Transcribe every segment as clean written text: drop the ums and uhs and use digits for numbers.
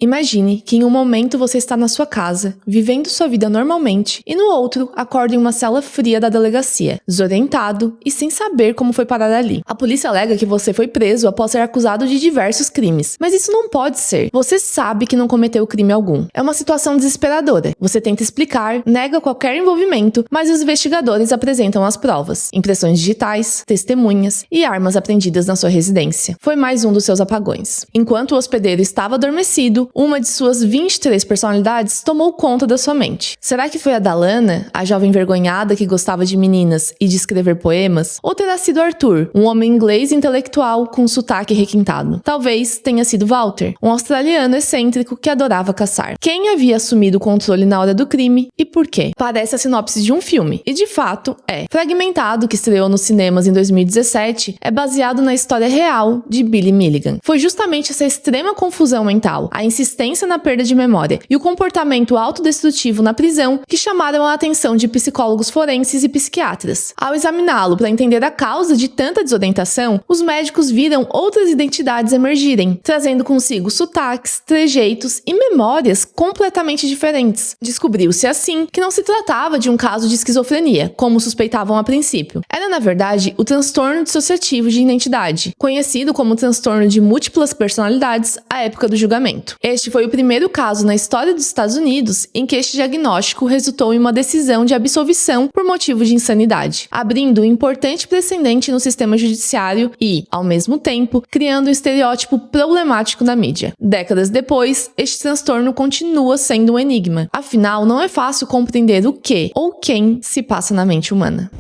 Imagine que em um momento você está na sua casa, vivendo sua vida normalmente, e no outro acorda em uma cela fria da delegacia, desorientado e sem saber como foi parar ali. A polícia alega que você foi preso após ser acusado de diversos crimes, mas isso não pode ser. Você sabe que não cometeu crime algum. É uma situação desesperadora. Você tenta explicar, nega qualquer envolvimento, mas os investigadores apresentam as provas, impressões digitais, testemunhas e armas apreendidas na sua residência. Foi mais um dos seus apagões. Enquanto o hospedeiro estava adormecido, uma de suas 23 personalidades tomou conta da sua mente. Será que foi a Dalana, a jovem envergonhada que gostava de meninas e de escrever poemas? Ou terá sido Arthur, um homem inglês intelectual com sotaque requintado? Talvez tenha sido Walter, um australiano excêntrico que adorava caçar. Quem havia assumido o controle na hora do crime e por quê? Parece a sinopse de um filme, e de fato é. Fragmentado, que estreou nos cinemas em 2017, é baseado na história real de Billy Milligan. Foi justamente essa extrema confusão mental, a insistência na perda de memória e o comportamento autodestrutivo na prisão que chamaram a atenção de psicólogos forenses e psiquiatras. Ao examiná-lo para entender a causa de tanta desorientação, os médicos viram outras identidades emergirem, trazendo consigo sotaques, trejeitos e memórias completamente diferentes. Descobriu-se assim que não se tratava de um caso de esquizofrenia, como suspeitavam a princípio. Era, na verdade, o transtorno dissociativo de identidade, conhecido como transtorno de múltiplas personalidades à época do julgamento. Este foi o primeiro caso na história dos Estados Unidos em que este diagnóstico resultou em uma decisão de absolvição por motivo de insanidade, abrindo um importante precedente no sistema judiciário e, ao mesmo tempo, criando um estereótipo problemático na mídia. Décadas depois, este transtorno continua sendo um enigma. Afinal, não é fácil compreender o que ou quem se passa na mente humana.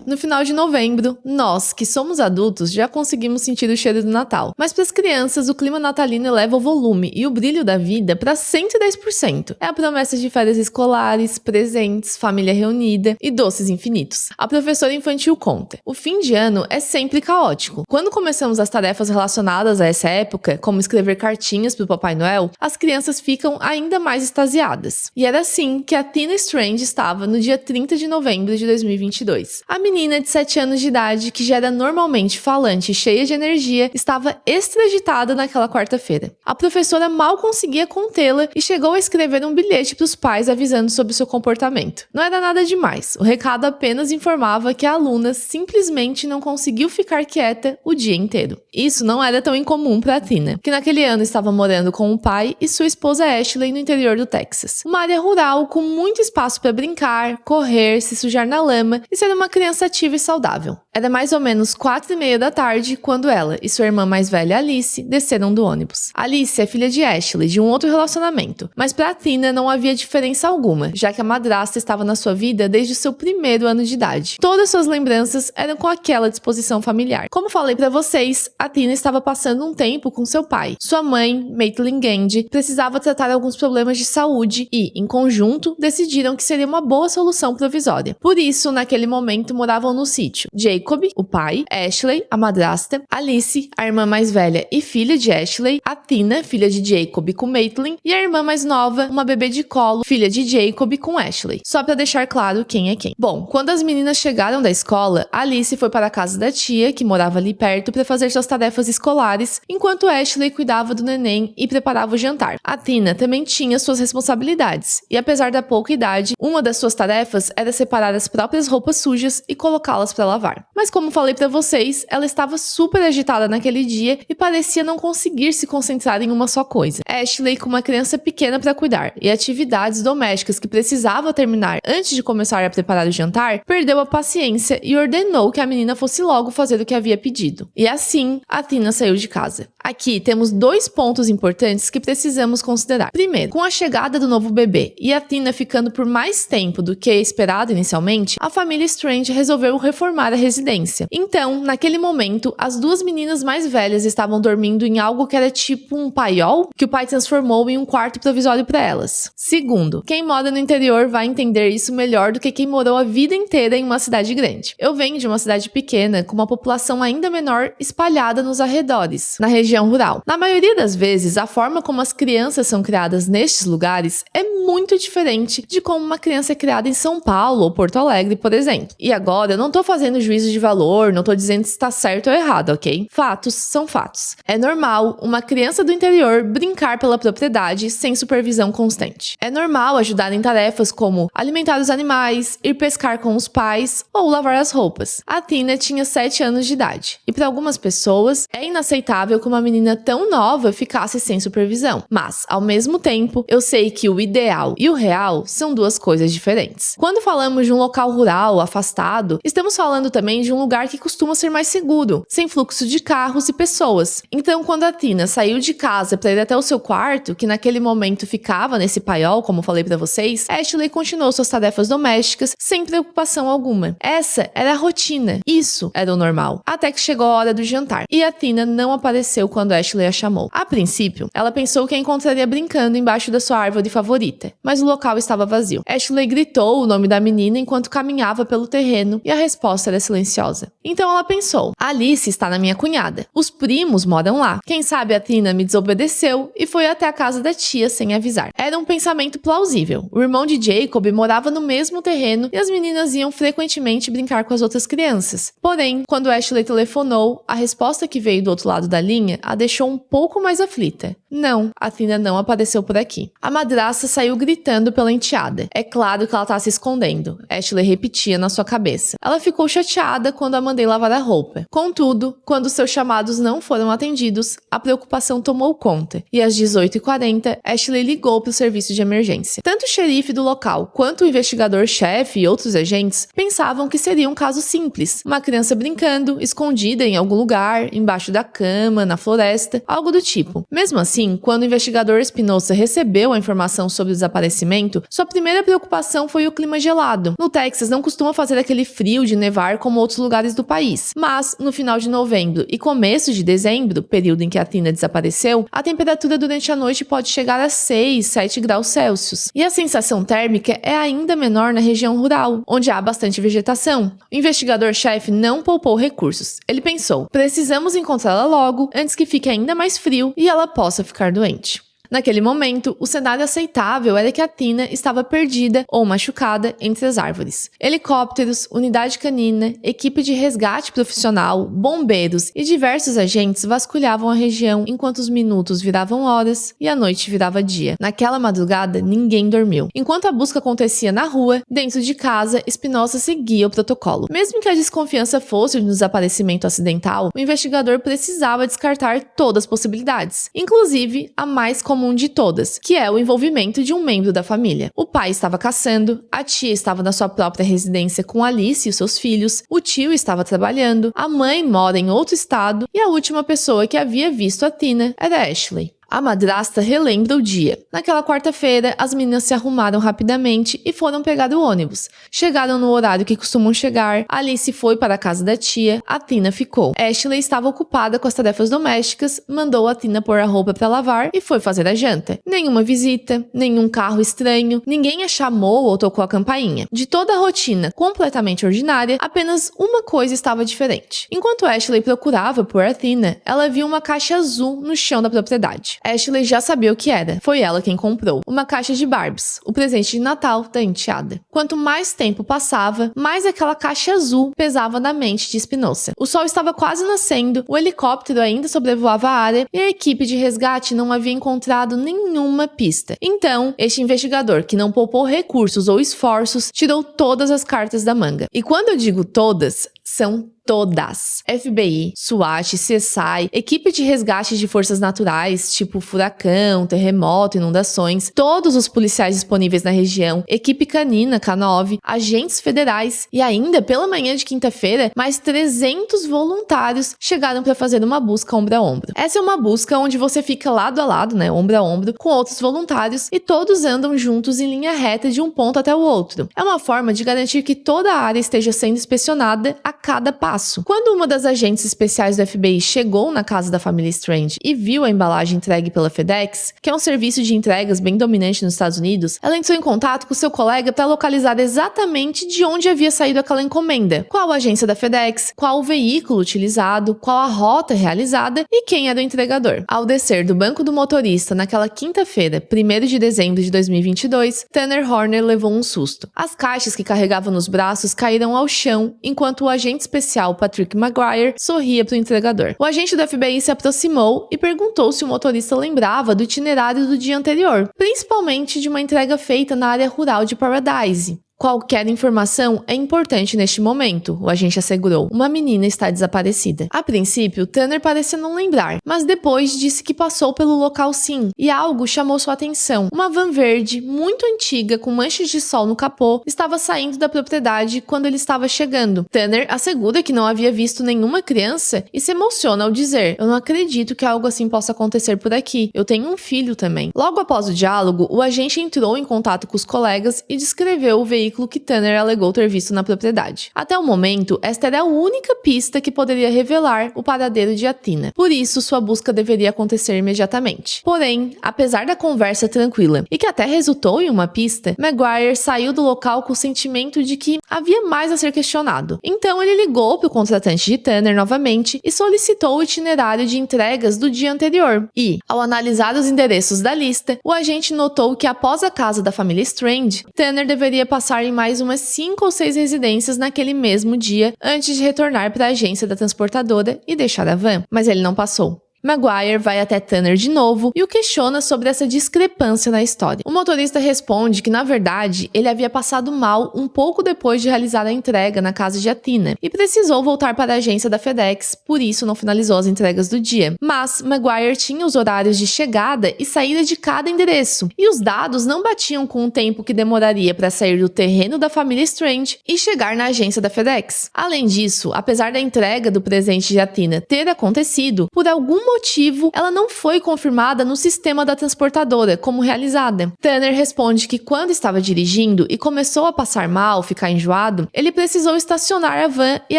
No final de novembro, nós, que somos adultos, já conseguimos sentir o cheiro do Natal. Mas para as crianças, o clima natalino eleva o volume e o brilho da vida para 110%. É a promessa de férias escolares, presentes, família reunida e doces infinitos. A professora infantil conta: o fim de ano é sempre caótico. Quando começamos as tarefas relacionadas a essa época, como escrever cartinhas para o Papai Noel, as crianças ficam ainda mais extasiadas. E era assim que a Tina Strange estava no dia 30 de novembro de 2022. A menina de 7 anos de idade, que já era normalmente falante e cheia de energia, estava extra agitada naquela quarta-feira. A professora mal conseguia contê-la e chegou a escrever um bilhete para os pais avisando sobre seu comportamento. Não era nada demais, o recado apenas informava que a aluna simplesmente não conseguiu ficar quieta o dia inteiro. Isso não era tão incomum para a Tina, que naquele ano estava morando com o pai e sua esposa Ashley no interior do Texas. Uma área rural com muito espaço para brincar, correr, se sujar na lama e ser uma criança ativa e saudável. Era mais ou menos 4:30 da tarde quando ela e sua irmã mais velha Alice desceram do ônibus. Alice é filha de Ashley, de um outro relacionamento, mas para Tina não havia diferença alguma, já que a madrasta estava na sua vida desde o seu primeiro ano de idade. Todas suas lembranças eram com aquela disposição familiar. Como falei para vocês, a Tina estava passando um tempo com seu pai. Sua mãe, Maitland Gandy, precisava tratar alguns problemas de saúde e, em conjunto, decidiram que seria uma boa solução provisória. Por isso, naquele momento, moravam no sítio Jacob, o pai, Ashley, a madrasta, Alice, a irmã mais velha e filha de Ashley, a Tina, filha de Jacob com Maitland, e a irmã mais nova, uma bebê de colo, filha de Jacob com Ashley. Só pra deixar claro quem é quem. Bom, quando as meninas chegaram da escola, Alice foi para a casa da tia, que morava ali perto, para fazer suas tarefas escolares, enquanto Ashley cuidava do neném e preparava o jantar. A Tina também tinha suas responsabilidades, e apesar da pouca idade, uma das suas tarefas era separar as próprias roupas sujas e colocá-las para lavar. Mas como falei para vocês, ela estava super agitada naquele dia e parecia não conseguir se concentrar em uma só coisa. Ashley, com uma criança pequena para cuidar e atividades domésticas que precisava terminar antes de começar a preparar o jantar, perdeu a paciência e ordenou que a menina fosse logo fazer o que havia pedido. E assim, a Tina saiu de casa. Aqui temos 2 pontos importantes que precisamos considerar. Primeiro, com a chegada do novo bebê e a Tina ficando por mais tempo do que esperado inicialmente, a família Strange resolveu reformar a residência. Então, naquele momento, as 2 meninas mais velhas estavam dormindo em algo que era tipo um paiol, que o pai transformou em um quarto provisório para elas. Segundo, quem mora no interior vai entender isso melhor do que quem morou a vida inteira em uma cidade grande. Eu venho de uma cidade pequena, com uma população ainda menor espalhada nos arredores, na região rural. Na maioria das vezes, a forma como as crianças são criadas nestes lugares é muito diferente de como uma criança é criada em São Paulo ou Porto Alegre, por exemplo. E agora, eu não tô fazendo juízo de valor, não tô dizendo se tá certo ou errado, ok? Fatos são fatos. É normal uma criança do interior brincar pela propriedade sem supervisão constante. É normal ajudar em tarefas como alimentar os animais, ir pescar com os pais ou lavar as roupas. A Tina tinha 7 anos de idade. E para algumas pessoas, é inaceitável que uma menina tão nova ficasse sem supervisão. Mas, ao mesmo tempo, eu sei que o ideal e o real são duas coisas diferentes. Quando falamos de um local rural, afastado, estamos falando também de um lugar que costuma ser mais seguro, sem fluxo de carros e pessoas. Então, quando a Tina saiu de casa para ir até o seu quarto, que naquele momento ficava nesse paiol, como falei para vocês, Ashley continuou suas tarefas domésticas sem preocupação alguma. Essa era a rotina. Isso era o normal. Até que chegou a hora do jantar. E a Tina não apareceu quando Ashley a chamou. A princípio, ela pensou que a encontraria brincando embaixo da sua árvore favorita, mas o local estava vazio. Ashley gritou o nome da menina enquanto caminhava pelo terreno e a resposta era silenciosa. Então ela pensou: Alice está na minha cunhada. Os primos moram lá. Quem sabe a Tina me desobedeceu e foi até a casa da tia sem avisar. Era um pensamento plausível. O irmão de Jacob morava no mesmo terreno e as meninas iam frequentemente brincar com as outras crianças. Porém, quando Ashley telefonou, a resposta que veio do outro lado da linha a deixou um pouco mais aflita. Não, a Tina não apareceu por aqui. A madrasta saiu gritando pela enteada. É claro que ela tá se escondendo. Ashley repetia na sua cabeça. Ela ficou chateada quando a mandei lavar a roupa. Contudo, quando seus chamados não foram atendidos, a preocupação tomou conta. E às 18h40, Ashley ligou para o serviço de emergência. Tanto o xerife do local quanto o investigador-chefe e outros agentes pensavam que seria um caso simples. Uma criança brincando, escondida em algum lugar, embaixo da cama, na floresta, algo do tipo. Mesmo assim, quando o investigador Espinosa recebeu a informação sobre o desaparecimento, sua primeira preocupação foi o clima gelado. No Texas não costuma fazer aquele frio de nevar como outros lugares do país, mas no final de novembro e começo de dezembro, período em que a Tina desapareceu, a temperatura durante a noite pode chegar a 6, 7 graus Celsius. E a sensação térmica é ainda menor na região rural, onde há bastante vegetação. O investigador-chefe não poupou recursos. Ele pensou: precisamos encontrá-la logo, antes que fique ainda mais frio e ela possa ficar doente. Naquele momento, o cenário aceitável era que a Tina estava perdida ou machucada entre as árvores. Helicópteros, unidade canina, equipe de resgate profissional, bombeiros e diversos agentes vasculhavam a região enquanto os minutos viravam horas e a noite virava dia. Naquela madrugada, ninguém dormiu. Enquanto a busca acontecia na rua, dentro de casa, Espinosa seguia o protocolo. Mesmo que a desconfiança fosse de um desaparecimento acidental, o investigador precisava descartar todas as possibilidades, inclusive a mais comum de todas, que é o envolvimento de um membro da família. O pai estava caçando, a tia estava na sua própria residência com Alice e os seus filhos, o tio estava trabalhando, a mãe mora em outro estado e a última pessoa que havia visto a Tina era Ashley. A madrasta relembra o dia. Naquela quarta-feira, as meninas se arrumaram rapidamente e foram pegar o ônibus. Chegaram no horário que costumam chegar, Alice foi para a casa da tia, a Tina ficou. Ashley estava ocupada com as tarefas domésticas, mandou a Tina pôr a roupa para lavar e foi fazer a janta. Nenhuma visita, nenhum carro estranho, ninguém a chamou ou tocou a campainha. De toda a rotina completamente ordinária, apenas uma coisa estava diferente. Enquanto Ashley procurava por a Tina, ela viu uma caixa azul no chão da propriedade. Ashley já sabia o que era. Foi ela quem comprou. Uma caixa de Barbies, o presente de Natal da enteada. Quanto mais tempo passava, mais aquela caixa azul pesava na mente de Espinosa. O sol estava quase nascendo, o helicóptero ainda sobrevoava a área e a equipe de resgate não havia encontrado nenhuma pista. Então, este investigador, que não poupou recursos ou esforços, tirou todas as cartas da manga. E quando eu digo todas, são todas. FBI, SWAT, CSI, equipe de resgate de forças naturais, tipo furacão, terremoto, inundações, todos os policiais disponíveis na região, equipe canina, K9, agentes federais e ainda, pela manhã de quinta-feira, mais 300 voluntários chegaram para fazer uma busca ombro a ombro. Essa é uma busca onde você fica lado a lado, ombro a ombro, com outros voluntários e todos andam juntos em linha reta de um ponto até o outro. É uma forma de garantir que toda a área esteja sendo inspecionada a a cada passo. Quando uma das agentes especiais do FBI chegou na casa da família Strange e viu a embalagem entregue pela FedEx, que é um serviço de entregas bem dominante nos Estados Unidos, ela entrou em contato com seu colega para localizar exatamente de onde havia saído aquela encomenda, qual a agência da FedEx, qual o veículo utilizado, qual a rota realizada e quem era o entregador. Ao descer do banco do motorista naquela quinta-feira, 1º de dezembro de 2022, Tanner Horner levou um susto. As caixas que carregava nos braços caíram ao chão, enquanto o agente especial Patrick Maguire sorria para o entregador. O agente do FBI se aproximou e perguntou se o motorista lembrava do itinerário do dia anterior, principalmente de uma entrega feita na área rural de Paradise. Qualquer informação é importante neste momento, o agente assegurou. Uma menina está desaparecida. A princípio, Tanner parecia não lembrar, mas depois disse que passou pelo local sim, e algo chamou sua atenção. Uma van verde, muito antiga, com manchas de sol no capô, estava saindo da propriedade quando ele estava chegando. Tanner assegura que não havia visto nenhuma criança e se emociona ao dizer: "Eu não acredito que algo assim possa acontecer por aqui. Eu tenho um filho também." Logo após o diálogo, o agente entrou em contato com os colegas e descreveu o veículo que Tanner alegou ter visto na propriedade. Até o momento, esta era a única pista que poderia revelar o paradeiro de Athena. Por isso, sua busca deveria acontecer imediatamente. Porém, apesar da conversa tranquila e que até resultou em uma pista, Maguire saiu do local com o sentimento de que havia mais a ser questionado. Então, ele ligou para o contratante de Tanner novamente e solicitou o itinerário de entregas do dia anterior. E, ao analisar os endereços da lista, o agente notou que após a casa da família Strange, Tanner deveria passar em mais umas 5 ou 6 residências naquele mesmo dia antes de retornar para a agência da transportadora e deixar a van. Mas ele não passou. Maguire vai até Tanner de novo e o questiona sobre essa discrepância na história. O motorista responde que, na verdade, ele havia passado mal um pouco depois de realizar a entrega na casa de Athena e precisou voltar para a agência da FedEx, por isso não finalizou as entregas do dia. Mas Maguire tinha os horários de chegada e saída de cada endereço, e os dados não batiam com o tempo que demoraria para sair do terreno da família Strange e chegar na agência da FedEx. Além disso, apesar da entrega do presente de Athena ter acontecido, por algum motivo, ela não foi confirmada no sistema da transportadora como realizada. Tanner responde que quando estava dirigindo e começou a passar mal, ficar enjoado, ele precisou estacionar a van e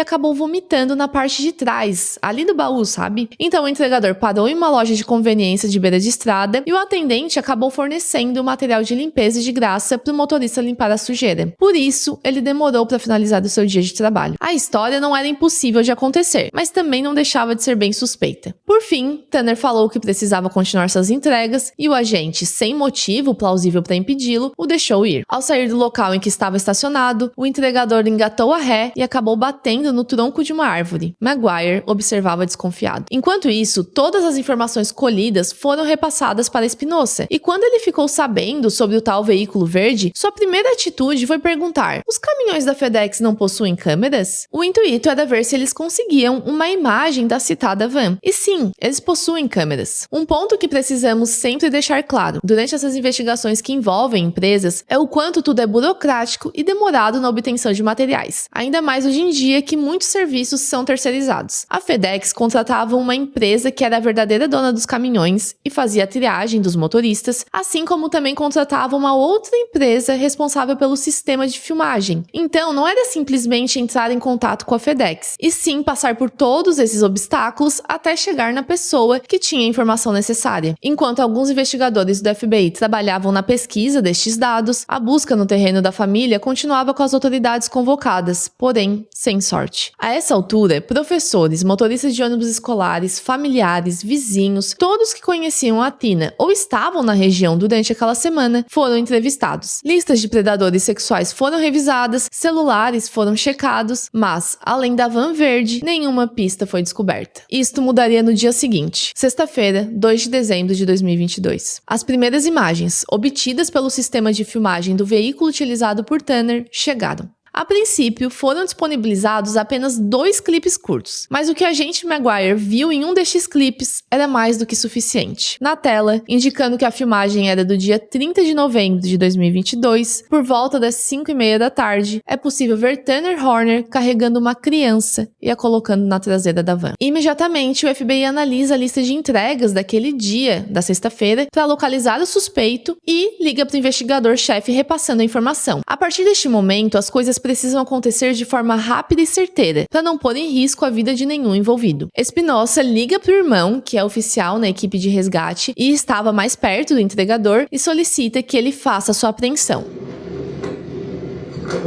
acabou vomitando na parte de trás, ali do baú, sabe? Então o entregador parou em uma loja de conveniência de beira de estrada e o atendente acabou fornecendo material de limpeza de graça para o motorista limpar a sujeira. Por isso, ele demorou para finalizar o seu dia de trabalho. A história não era impossível de acontecer, mas também não deixava de ser bem suspeita. Por fim, Tanner falou que precisava continuar suas entregas e o agente, sem motivo plausível para impedi-lo, o deixou ir. Ao sair do local em que estava estacionado, o entregador engatou a ré e acabou batendo no tronco de uma árvore. Maguire observava desconfiado. Enquanto isso, todas as informações colhidas foram repassadas para Espinosa, e quando ele ficou sabendo sobre o tal veículo verde, sua primeira atitude foi perguntar: "Os caminhões da FedEx não possuem câmeras?" O intuito era ver se eles conseguiam uma imagem da citada van. E sim, eles possuem câmeras. Um ponto que precisamos sempre deixar claro durante essas investigações que envolvem empresas é o quanto tudo é burocrático e demorado na obtenção de materiais. Ainda mais hoje em dia que muitos serviços são terceirizados. A FedEx contratava uma empresa que era a verdadeira dona dos caminhões e fazia a triagem dos motoristas, assim como também contratava uma outra empresa responsável pelo sistema de filmagem. Então, não era simplesmente entrar em contato com a FedEx, e sim passar por todos esses obstáculos até chegar na pessoa que tinha a informação necessária. Enquanto alguns investigadores do FBI trabalhavam na pesquisa destes dados, a busca no terreno da família continuava com as autoridades convocadas, porém, sem sorte. A essa altura, professores, motoristas de ônibus escolares, familiares, vizinhos, todos que conheciam a Athena ou estavam na região durante aquela semana, foram entrevistados. Listas de predadores sexuais foram revisadas, celulares foram checados, mas, além da van verde, nenhuma pista foi descoberta. Isto mudaria no dia seguinte, sexta-feira, 2 de dezembro de 2022. As primeiras imagens, obtidas pelo sistema de filmagem do veículo utilizado por Tanner, chegaram. A princípio, foram disponibilizados apenas 2 clipes curtos, mas o que o agente Maguire viu em um destes clipes era mais do que suficiente. Na tela, indicando que a filmagem era do dia 30 de novembro de 2022, por volta das 5h30 da tarde, é possível ver Tanner Horner carregando uma criança e a colocando na traseira da van. Imediatamente, o FBI analisa a lista de entregas daquele dia, da sexta-feira, para localizar o suspeito e liga para o investigador-chefe repassando a informação. A partir deste momento, as coisas precisam acontecer de forma rápida e certeira, para não pôr em risco a vida de nenhum envolvido. Espinosa liga pro irmão, que é oficial na equipe de resgate e estava mais perto do entregador, e solicita que ele faça sua apreensão.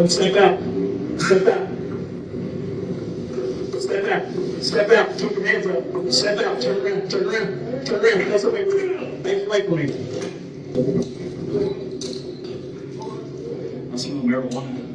Step back. Step back. Step back. Step back. Turn your hands up. Step back. Turn around. Turn around. Turn around. That's away from me. That's away from me. I smell marijuana.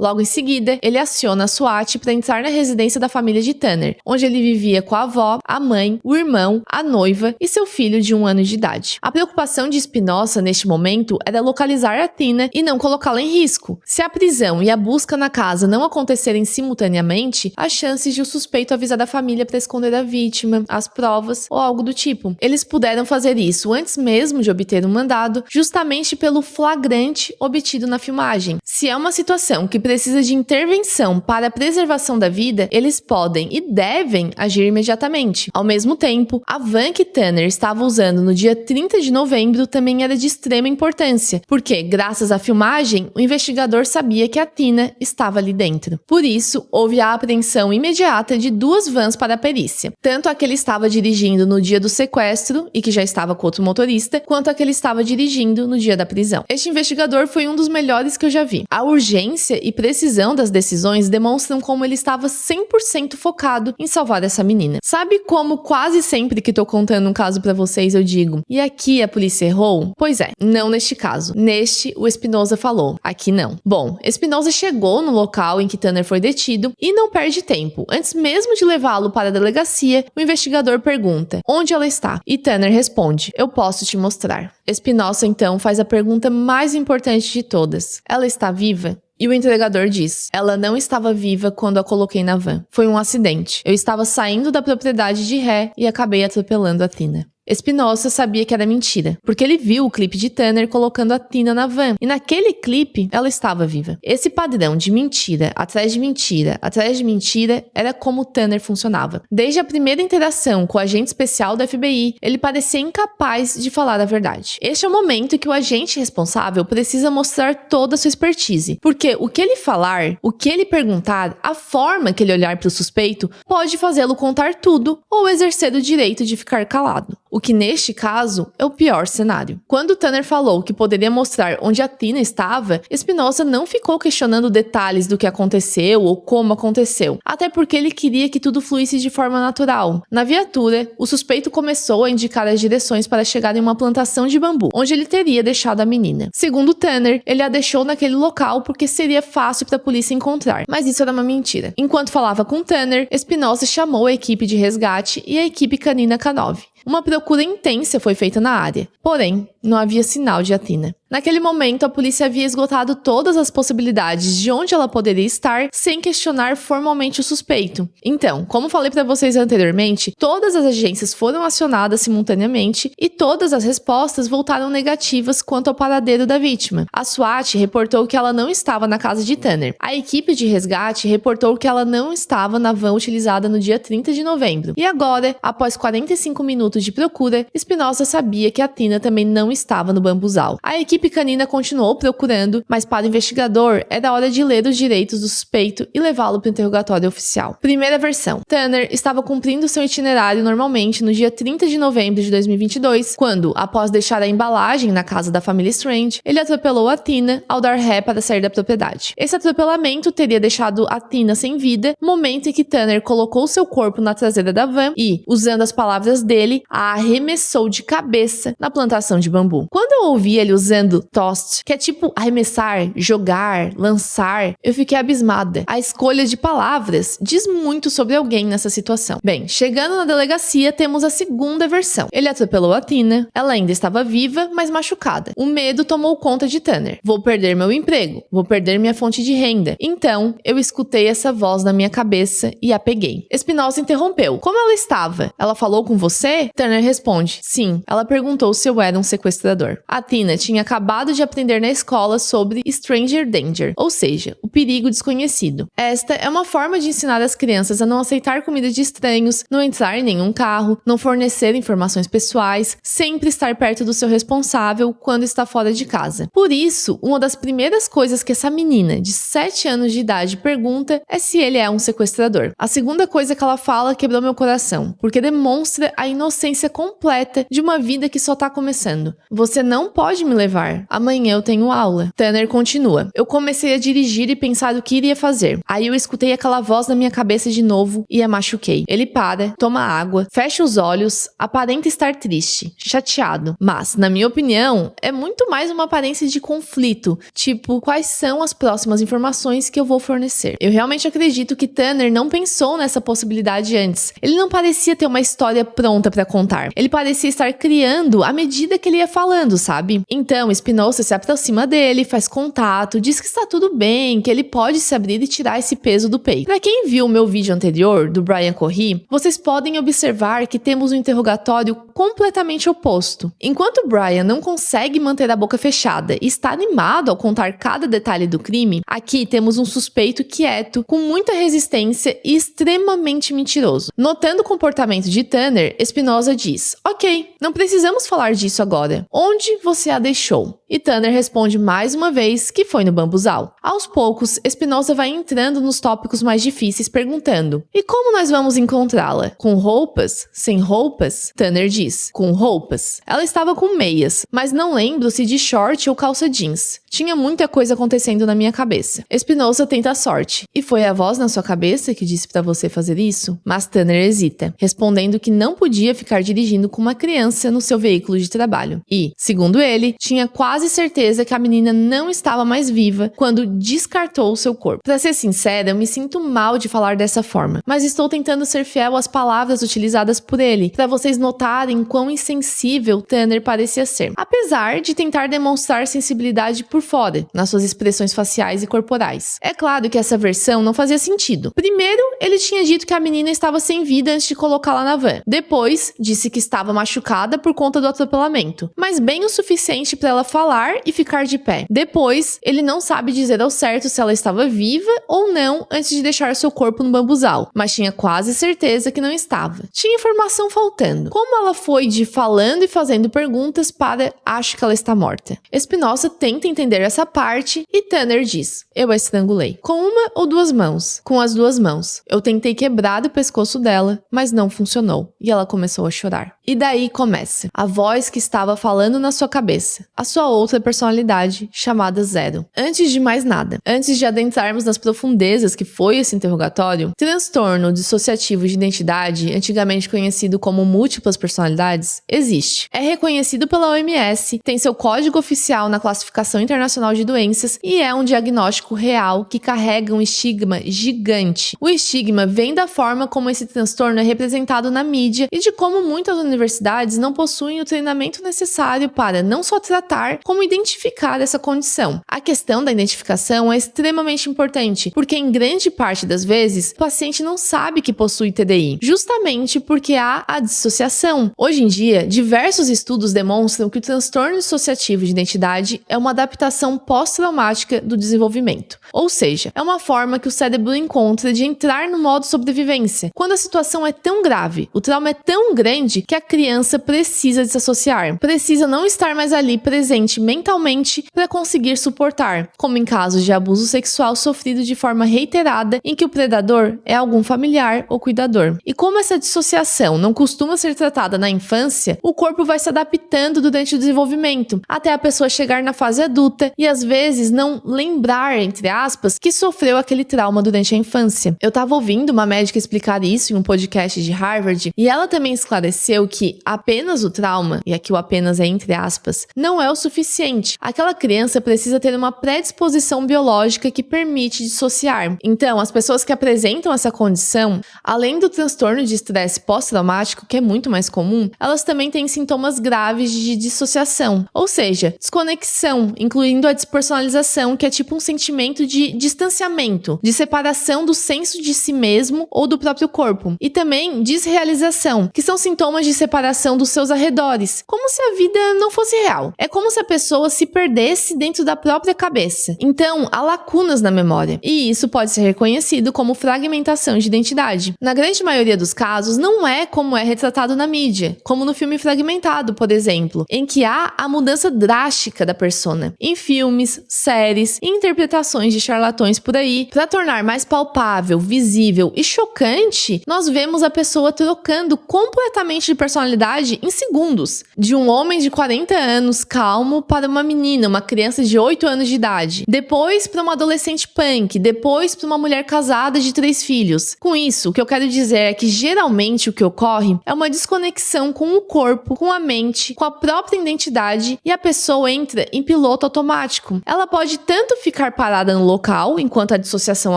Logo em seguida, ele aciona a SWAT para entrar na residência da família de Tanner, onde ele vivia com a avó, a mãe, o irmão, a noiva e seu filho de 1 ano de idade. A preocupação de Espinosa neste momento era localizar a Tina e não colocá-la em risco. Se a prisão e a busca na casa não acontecerem simultaneamente, há chances de o suspeito avisar a família para esconder a vítima, as provas ou algo do tipo. Eles puderam fazer isso antes mesmo de obter um mandado, justamente pelo flagrante obtido na filmagem. Se é uma situação que precisa de intervenção para a preservação da vida, eles podem e devem agir imediatamente. Ao mesmo tempo, a van que Tanner estava usando no dia 30 de novembro também era de extrema importância, porque, graças à filmagem, o investigador sabia que a Tina estava ali dentro. Por isso, houve a apreensão imediata de 2 vans para a perícia, tanto a que ele estava dirigindo no dia do sequestro e que já estava com outro motorista, quanto a que ele estava dirigindo no dia da prisão. Este investigador foi um dos melhores que eu já vi. A urgência e precisão das decisões demonstram como ele estava 100% focado em salvar essa menina. Sabe como quase sempre que tô contando um caso pra vocês eu digo, e aqui a polícia errou? Pois é, não neste caso. Neste, o Espinosa falou, aqui não. Bom, Espinosa chegou no local em que Tanner foi detido e não perde tempo. Antes mesmo de levá-lo para a delegacia, o investigador pergunta, onde ela está? E Tanner responde, eu posso te mostrar. Espinosa então faz a pergunta mais importante de todas, ela está viva? E o entregador diz, ela não estava viva quando a coloquei na van. Foi um acidente. Eu estava saindo da propriedade de ré e acabei atropelando a Tina. Espinosa sabia que era mentira, porque ele viu o clipe de Tanner colocando a Tina na van, e naquele clipe ela estava viva. Esse padrão de mentira, atrás de mentira, atrás de mentira, era como Tanner funcionava. Desde a primeira interação com o agente especial da FBI, ele parecia incapaz de falar a verdade. Este é o momento em que o agente responsável precisa mostrar toda a sua expertise, porque o que ele falar, o que ele perguntar, a forma que ele olhar para o suspeito, pode fazê-lo contar tudo ou exercer o direito de ficar calado. O que neste caso é o pior cenário. Quando Tanner falou que poderia mostrar onde a Tina estava, Espinosa não ficou questionando detalhes do que aconteceu ou como aconteceu, até porque ele queria que tudo fluísse de forma natural. Na viatura, o suspeito começou a indicar as direções para chegar em uma plantação de bambu, onde ele teria deixado a menina. Segundo Tanner, ele a deixou naquele local porque seria fácil para a polícia encontrar, mas isso era uma mentira. Enquanto falava com Tanner, Espinosa chamou a equipe de resgate e a equipe canina K9. Uma procura intensa foi feita na área, porém, não havia sinal de Tina. Naquele momento, a polícia havia esgotado todas as possibilidades de onde ela poderia estar sem questionar formalmente o suspeito. Então, como falei para vocês anteriormente, todas as agências foram acionadas simultaneamente e todas as respostas voltaram negativas quanto ao paradeiro da vítima. A SWAT reportou que ela não estava na casa de Tanner. A equipe de resgate reportou que ela não estava na van utilizada no dia 30 de novembro. E agora, após 45 minutos de procura, Espinosa sabia que a Tina também não estava no bambuzal. A equipe canina continuou procurando, mas para o investigador era hora de ler os direitos do suspeito e levá-lo para o interrogatório oficial. Primeira versão. Tanner estava cumprindo seu itinerário normalmente no dia 30 de novembro de 2022, quando, após deixar a embalagem na casa da família Strange, ele atropelou a Tina ao dar ré para sair da propriedade. Esse atropelamento teria deixado a Tina sem vida, momento em que Tanner colocou seu corpo na traseira da van e, usando as palavras dele, a arremessou de cabeça na plantação de bambu. Quando eu ouvi ele usando toss, que é tipo arremessar, jogar, lançar, eu fiquei abismada. A escolha de palavras diz muito sobre alguém nessa situação. Bem, chegando na delegacia, temos a segunda versão. Ele atropelou a Tina, ela ainda estava viva, mas machucada. O medo tomou conta de Tanner. Vou perder meu emprego, vou perder minha fonte de renda. Então, eu escutei essa voz na minha cabeça e a peguei. Espinosa interrompeu. Como ela estava? Ela falou com você? Tanner responde, sim. Ela perguntou se eu era um sequestrador. A Tina tinha acabado acabado de aprender na escola sobre stranger danger, ou seja, o perigo desconhecido. Esta é uma forma de ensinar as crianças a não aceitar comida de estranhos, não entrar em nenhum carro, não fornecer informações pessoais, sempre estar perto do seu responsável quando está fora de casa. Por isso, uma das primeiras coisas que essa menina de 7 anos de idade pergunta é se ele é um sequestrador. A segunda coisa que ela fala quebrou meu coração, porque demonstra a inocência completa de uma vida que só tá começando. Você não pode me levar. Amanhã eu tenho aula. Tanner continua. Eu comecei a dirigir e pensar o que iria fazer. Aí eu escutei aquela voz na minha cabeça de novo e a machuquei. Ele para, toma água, fecha os olhos, aparenta estar triste, chateado. Mas, na minha opinião, é muito mais uma aparência de conflito. Tipo, quais são as próximas informações que eu vou fornecer? Eu realmente acredito que Tanner não pensou nessa possibilidade antes. Ele não parecia ter uma história pronta pra contar. Ele parecia estar criando à medida que ele ia falando, sabe? Então, Espinosa se aproxima dele, faz contato, diz que está tudo bem, que ele pode se abrir e tirar esse peso do peito. Pra quem viu o meu vídeo anterior, do Brian Corrie, vocês podem observar que temos um interrogatório completamente oposto. Enquanto Brian não consegue manter a boca fechada e está animado ao contar cada detalhe do crime, aqui temos um suspeito quieto, com muita resistência e extremamente mentiroso. Notando o comportamento de Tanner, Espinosa diz: ok, não precisamos falar disso agora. Onde você a deixou? E Tanner responde mais uma vez que foi no bambuzal. Aos poucos, Espinosa vai entrando nos tópicos mais difíceis, perguntando: e como nós vamos encontrá-la? Com roupas? Sem roupas? Tanner diz: com roupas. Ela estava com meias, mas não lembro se de short ou calça jeans. Tinha muita coisa acontecendo na minha cabeça. Espinosa tenta a sorte. E foi a voz na sua cabeça que disse pra você fazer isso? Mas Tanner hesita, respondendo que não podia ficar dirigindo com uma criança no seu veículo de trabalho. E, segundo ele, tinha quase certeza que a menina não estava mais viva quando descartou o seu corpo. Pra ser sincera, eu me sinto mal de falar dessa forma, mas estou tentando ser fiel às palavras utilizadas por ele, pra vocês notarem quão insensível Tanner parecia ser, apesar de tentar demonstrar sensibilidade por fora, nas suas expressões faciais e corporais. É claro que essa versão não fazia sentido. Primeiro, ele tinha dito que a menina estava sem vida antes de colocá-la na van. Depois, disse que estava machucada por conta do atropelamento, mas bem o suficiente para ela falar e ficar de pé. Depois, ele não sabe dizer ao certo se ela estava viva ou não antes de deixar seu corpo no bambuzal, mas tinha quase certeza que não estava. Tinha informação faltando. Como ela foi de falando e fazendo perguntas para acho que ela está morta? Espinosa tenta entender essa parte e Tanner diz: eu a estrangulei. Com uma ou duas mãos? Com as duas mãos. Eu tentei quebrar o pescoço dela, mas não funcionou. E ela começou a chorar. E daí começa a voz que estava falando na sua cabeça, a sua outra personalidade, chamada Zero. Antes de mais nada, antes de adentrarmos nas profundezas que foi esse interrogatório, transtorno dissociativo de identidade, antigamente conhecido como múltiplas personalidades, existe. É reconhecido pela OMS, tem seu código oficial na classificação internacional de doenças e é um diagnóstico real que carrega um estigma gigante. O estigma vem da forma como esse transtorno é representado na mídia e de como muitas universidades não possuem o treinamento necessário para não só tratar, como identificar essa condição. A questão da identificação é extremamente importante, porque em grande parte das vezes, o paciente não sabe que possui TDI, justamente porque há a dissociação. Hoje em dia, diversos estudos demonstram que o transtorno dissociativo de identidade é uma adaptação pós-traumática do desenvolvimento. Ou seja, é uma forma que o cérebro encontra de entrar no modo sobrevivência. Quando a situação é tão grave, o trauma é tão grande que a criança precisa desassociar, precisa não estar mais ali presente mentalmente para conseguir suportar, como em casos de abuso sexual sofrido de forma reiterada em que o predador é algum familiar ou cuidador. E como essa dissociação não costuma ser tratada na infância, o corpo vai se adaptando durante o desenvolvimento, até a pessoa chegar na fase adulta e às vezes não lembrar, entre aspas, que sofreu aquele trauma durante a infância. Eu tava ouvindo uma médica explicar isso em um podcast de Harvard e ela também esclareceu que apenas o trauma, e aqui o apenas é entre aspas, não é o suficiente. Aquela criança precisa ter uma predisposição biológica que permite dissociar. Então, as pessoas que apresentam essa condição, além do transtorno de estresse pós-traumático, que é muito mais comum, elas também têm sintomas graves de dissociação, ou seja, desconexão, incluindo a despersonalização, que é tipo um sentimento de distanciamento, de separação do senso de si mesmo ou do próprio corpo, e também desrealização, que são sintomas de separação dos seus arredores, como se a vida não fosse real. É como como se a pessoa se perdesse dentro da própria cabeça. Então, há lacunas na memória, e isso pode ser reconhecido como fragmentação de identidade. Na grande maioria dos casos, não é como é retratado na mídia, como no filme Fragmentado, por exemplo, em que há a mudança drástica da persona. Em filmes, séries e interpretações de charlatões por aí, para tornar mais palpável, visível e chocante, nós vemos a pessoa trocando completamente de personalidade em segundos. De um homem de 40 anos calmo para uma menina, uma criança de 8 anos de idade. Depois para uma adolescente punk, depois para uma mulher casada de 3 filhos. Com isso, o que eu quero dizer é que geralmente o que ocorre é uma desconexão com o corpo, com a mente, com a própria identidade e a pessoa entra em piloto automático. Ela pode tanto ficar parada no local enquanto a dissociação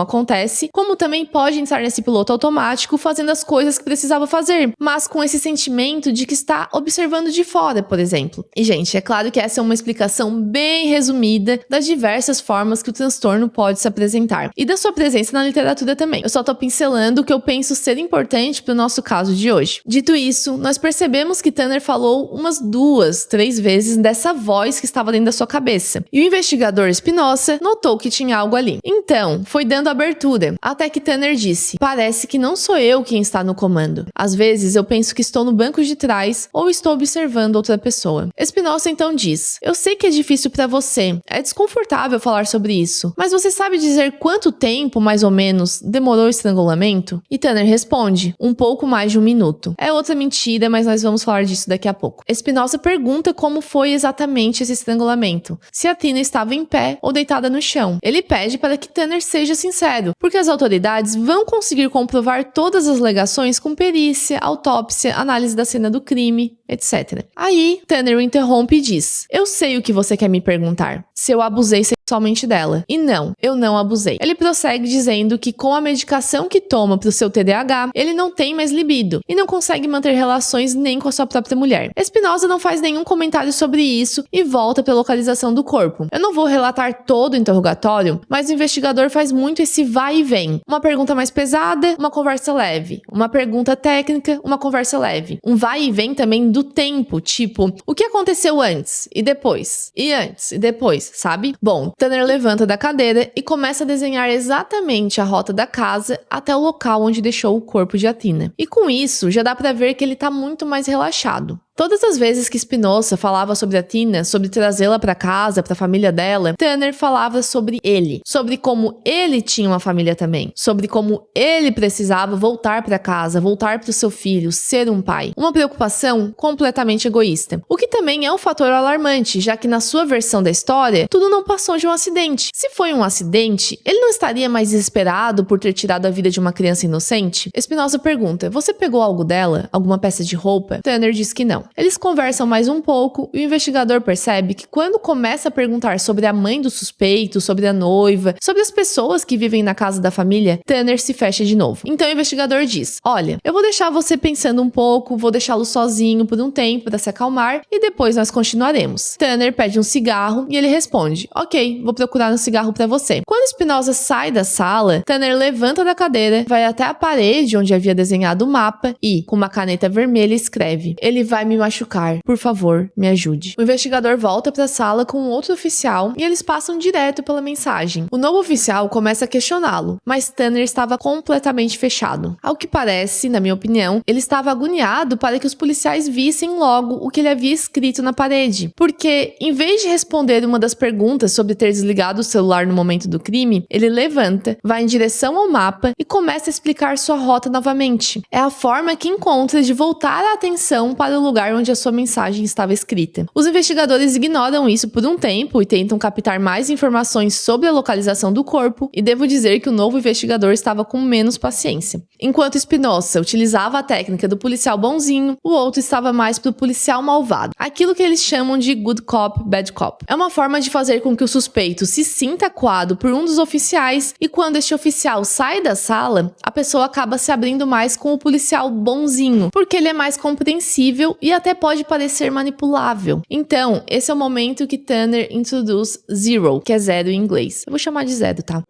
acontece, como também pode entrar nesse piloto automático fazendo as coisas que precisava fazer, mas com esse sentimento de que está observando de fora, por exemplo. E, gente, é claro que essa é uma explicação bem resumida das diversas formas que o transtorno pode se apresentar e da sua presença na literatura também. Eu só tô pincelando o que eu penso ser importante para o nosso caso de hoje. Dito isso, nós percebemos que Tanner falou umas 2, 3 vezes dessa voz que estava dentro da sua cabeça, e o investigador Espinosa notou que tinha algo ali. Então, foi dando abertura, até que Tanner disse: "Parece que não sou eu quem está no comando. Às vezes eu penso que estou no banco de trás ou estou observando outra pessoa." Espinosa então diz: "Eu sei que é difícil para você, é desconfortável falar sobre isso, mas você sabe dizer quanto tempo, mais ou menos, demorou o estrangulamento?" E Tanner responde: "Um pouco mais de 1 minuto." É outra mentira, mas nós vamos falar disso daqui a pouco. Espinosa pergunta como foi exatamente esse estrangulamento, se a Tina estava em pé ou deitada no chão. Ele pede para que Tanner seja sincero, porque as autoridades vão conseguir comprovar todas as alegações com perícia, autópsia, análise da cena do crime, etc. Aí, Tanner o interrompe e diz: "Eu sei o que você quer me perguntar. Se eu abusei sexualmente dela." E não, eu não abusei. Ele prossegue dizendo que com a medicação que toma pro seu TDAH, ele não tem mais libido e não consegue manter relações nem com a sua própria mulher. Espinosa não faz nenhum comentário sobre isso e volta pra localização do corpo. Eu não vou relatar todo o interrogatório, mas o investigador faz muito esse vai e vem. Uma pergunta mais pesada, uma conversa leve. Uma pergunta técnica, uma conversa leve. Um vai e vem também do tempo, tipo, o que aconteceu antes e depois? E antes e depois, sabe? Bom, Tanner levanta da cadeira e começa a desenhar exatamente a rota da casa até o local onde deixou o corpo de Athena. E com isso, já dá pra ver que ele tá muito mais relaxado. Todas as vezes que Espinosa falava sobre a Tina, sobre trazê-la pra casa, pra família dela, Tanner falava sobre ele, sobre como ele tinha uma família também, sobre como ele precisava voltar pra casa, voltar pro seu filho, ser um pai. Uma preocupação completamente egoísta. O que também é um fator alarmante, já que na sua versão da história, tudo não passou de um acidente. Se foi um acidente, ele não estaria mais desesperado por ter tirado a vida de uma criança inocente? Espinosa pergunta: "Você pegou algo dela? Alguma peça de roupa?" Tanner diz que não. Eles conversam mais um pouco e o investigador percebe que quando começa a perguntar sobre a mãe do suspeito, sobre a noiva, sobre as pessoas que vivem na casa da família, Tanner se fecha de novo. Então o investigador diz: "Olha, eu vou deixar você pensando um pouco, vou deixá-lo sozinho por um tempo para se acalmar e depois nós continuaremos." Tanner pede um cigarro e ele responde: "Ok, vou procurar um cigarro para você." Quando Espinosa sai da sala, Tanner levanta da cadeira, vai até a parede onde havia desenhado o mapa e, com uma caneta vermelha, escreve: "Ele vai me machucar. Por favor, me ajude." O investigador volta para a sala com outro oficial e eles passam direto pela mensagem. O novo oficial começa a questioná-lo, mas Tanner estava completamente fechado. Ao que parece, na minha opinião, ele estava agoniado para que os policiais vissem logo o que ele havia escrito na parede, porque, em vez de responder uma das perguntas sobre ter desligado o celular no momento do crime, ele levanta, vai em direção ao mapa e começa a explicar sua rota novamente. É a forma que encontra de voltar a atenção para o lugar onde a sua mensagem estava escrita. Os investigadores ignoram isso por um tempo e tentam captar mais informações sobre a localização do corpo, e devo dizer que o novo investigador estava com menos paciência. Enquanto Espinosa utilizava a técnica do policial bonzinho, o outro estava mais pro policial malvado. Aquilo que eles chamam de good cop, bad cop. É uma forma de fazer com que o suspeito se sinta acuado por um dos oficiais, e quando este oficial sai da sala, a pessoa acaba se abrindo mais com o policial bonzinho, porque ele é mais compreensível e até pode parecer manipulável. Então, esse é o momento que Tanner introduz zero, que é zero em inglês. Eu vou chamar de zero, tá?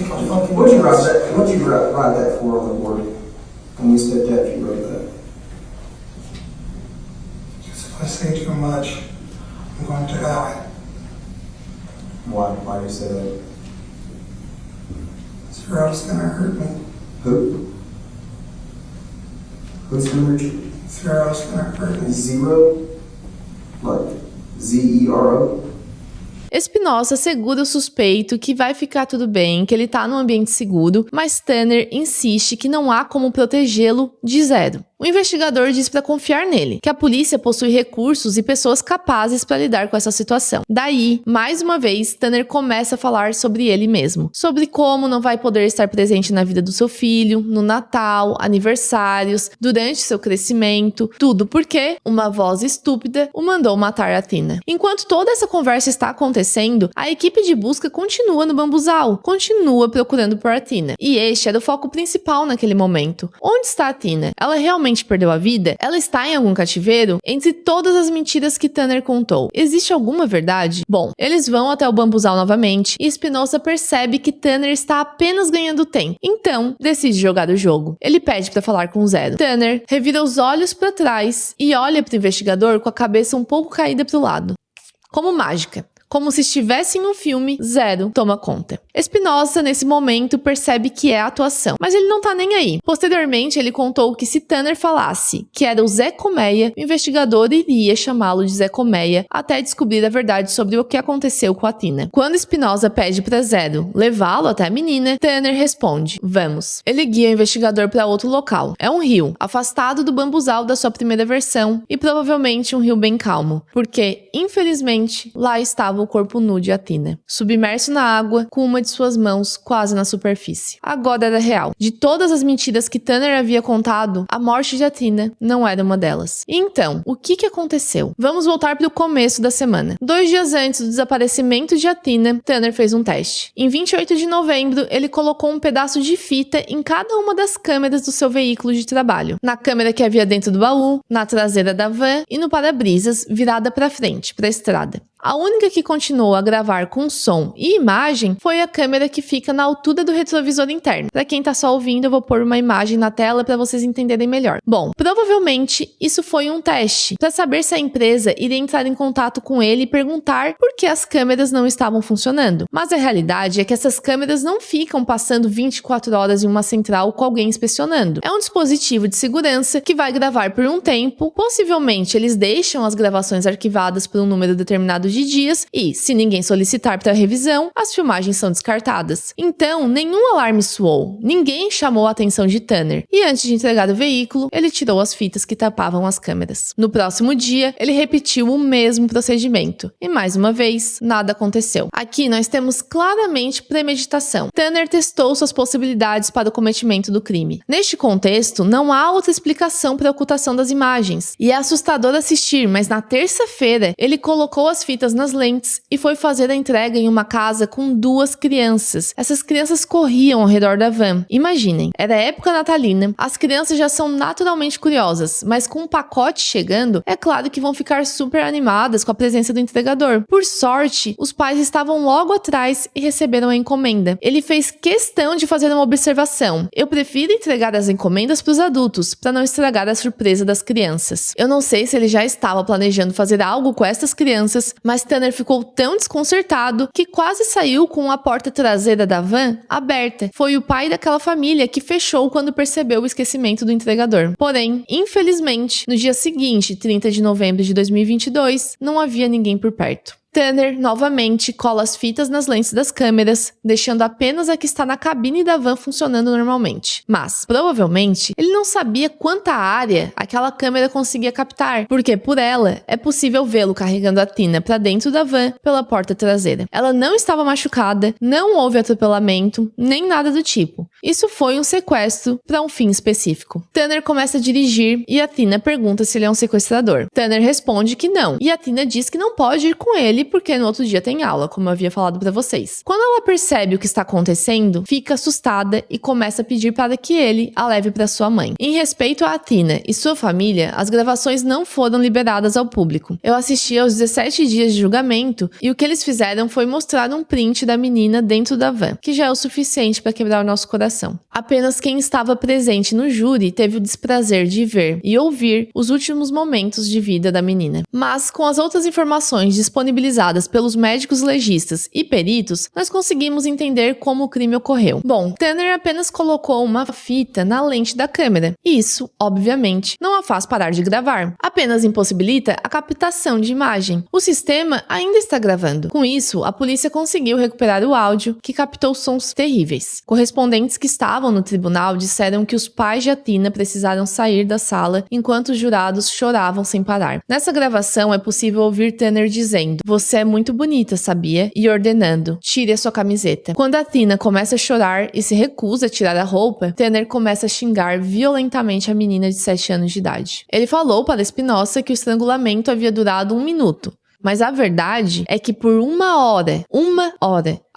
What did you write that for on the board when we stepped after you wrote that? If I say too much, I'm going to die. Why do you say that? Zero's gonna hurt me. Who? Who's gonna hurt you? Zero's gonna hurt me. Zero? Like Z-E-R-O? Espinosa assegura o suspeito que vai ficar tudo bem, que ele tá num ambiente seguro, mas Tanner insiste que não há como protegê-lo de Zero. O investigador diz para confiar nele, que a polícia possui recursos e pessoas capazes para lidar com essa situação. Daí, mais uma vez, Tanner começa a falar sobre ele mesmo, sobre como não vai poder estar presente na vida do seu filho, no Natal, aniversários, durante seu crescimento, tudo porque uma voz estúpida o mandou matar a Tina. Enquanto toda essa conversa está acontecendo, a equipe de busca continua no bambuzal, continua procurando por a Tina. E este era o foco principal naquele momento. Onde está a Tina? Ela realmente perdeu a vida? Ela está em algum cativeiro? Entre todas as mentiras que Tanner contou, existe alguma verdade? Bom, eles vão até o bambuzal novamente e Espinosa percebe que Tanner está apenas ganhando tempo. Então, decide jogar o jogo. Ele pede para falar com Zero. Tanner revira os olhos para trás e olha para o investigador com a cabeça um pouco caída para o lado. Como mágica. Como se estivesse em um filme, Zero toma conta. Espinosa, nesse momento, percebe que é a atuação, mas ele não tá nem aí. Posteriormente, ele contou que se Tanner falasse que era o Zé Colmeia, o investigador iria chamá-lo de Zé Colmeia até descobrir a verdade sobre o que aconteceu com a Tina. Quando Espinosa pede pra Zero levá-lo até a menina, Tanner responde, vamos. Ele guia o investigador para outro local. É um rio, afastado do bambuzal da sua primeira versão e provavelmente um rio bem calmo, porque, infelizmente, lá estava o corpo nu de Tina, submerso na água, com uma de suas mãos quase na superfície. Agora era real. De todas as mentiras que Tanner havia contado, a morte de Tina não era uma delas. E então, o que aconteceu? Vamos voltar para o começo da semana. 2 dias antes do desaparecimento de Tina, Tanner fez um teste. Em 28 de novembro, ele colocou um pedaço de fita em cada uma das câmeras do seu veículo de trabalho. Na câmera que havia dentro do baú, na traseira da van e no para-brisas, virada para frente, para a estrada. A única que continuou a gravar com som e imagem foi a câmera que fica na altura do retrovisor interno. Para quem tá só ouvindo, eu vou pôr uma imagem na tela para vocês entenderem melhor. Bom, provavelmente isso foi um teste para saber se a empresa iria entrar em contato com ele e perguntar por que as câmeras não estavam funcionando. Mas a realidade é que essas câmeras não ficam passando 24 horas em uma central com alguém inspecionando. É um dispositivo de segurança que vai gravar por um tempo, possivelmente eles deixam as gravações arquivadas por um número determinado de dias e, se ninguém solicitar para revisão, as filmagens são descartadas. Então, nenhum alarme soou, ninguém chamou a atenção de Tanner e antes de entregar o veículo, ele tirou as fitas que tapavam as câmeras. No próximo dia, ele repetiu o mesmo procedimento e, mais uma vez, nada aconteceu. Aqui nós temos claramente premeditação. Tanner testou suas possibilidades para o cometimento do crime. Neste contexto, não há outra explicação para a ocultação das imagens e é assustador assistir, mas na terça-feira, ele colocou as fitas nas lentes e foi fazer a entrega em uma casa com 2 crianças. Essas crianças corriam ao redor da van. Imaginem, era época natalina, as crianças já são naturalmente curiosas, mas com um pacote chegando, é claro que vão ficar super animadas com a presença do entregador. Por sorte, os pais estavam logo atrás e receberam a encomenda. Ele fez questão de fazer uma observação. Eu prefiro entregar as encomendas para os adultos, para não estragar a surpresa das crianças. Eu não sei se ele já estava planejando fazer algo com essas crianças, mas Tanner ficou tão desconcertado que quase saiu com a porta traseira da van aberta. Foi o pai daquela família que fechou quando percebeu o esquecimento do entregador. Porém, infelizmente, no dia seguinte, 30 de novembro de 2022, não havia ninguém por perto. Tanner, novamente, cola as fitas nas lentes das câmeras, deixando apenas a que está na cabine da van funcionando normalmente. Mas, provavelmente, ele não sabia quanta área aquela câmera conseguia captar, porque por ela é possível vê-lo carregando a Tina para dentro da van pela porta traseira. Ela não estava machucada, não houve atropelamento, nem nada do tipo. Isso foi um sequestro para um fim específico. Tanner começa a dirigir e a Tina pergunta se ele é um sequestrador. Tanner responde que não, e a Tina diz que não pode ir com ele porque no outro dia tem aula, como eu havia falado pra vocês. Quando ela percebe o que está acontecendo, fica assustada e começa a pedir para que ele a leve para sua mãe. Em respeito a Tina e sua família, as gravações não foram liberadas ao público. Eu assisti aos 17 dias de julgamento e o que eles fizeram foi mostrar um print da menina dentro da van, que já é o suficiente para quebrar o nosso coração. investigação. Apenas quem estava presente no júri teve o desprazer de ver e ouvir os últimos momentos de vida da menina. Mas, com as outras informações disponibilizadas pelos médicos legistas e peritos, nós conseguimos entender como o crime ocorreu. Bom, Tanner apenas colocou uma fita na lente da câmera. Isso, obviamente, não a faz parar de gravar. Apenas impossibilita a captação de imagem. O sistema ainda está gravando. Com isso, a polícia conseguiu recuperar o áudio, que captou sons terríveis. Correspondentes que estavam no tribunal disseram que os pais de Athina precisaram sair da sala enquanto os jurados choravam sem parar. Nessa gravação é possível ouvir Tanner dizendo: "Você é muito bonita, sabia?" e ordenando: "Tire a sua camiseta." Quando Athina começa a chorar e se recusa a tirar a roupa, Tanner começa a xingar violentamente a menina de 7 anos de idade. Ele falou para Espinosa que o estrangulamento havia durado 1 minuto. Mas a verdade é que por uma hora,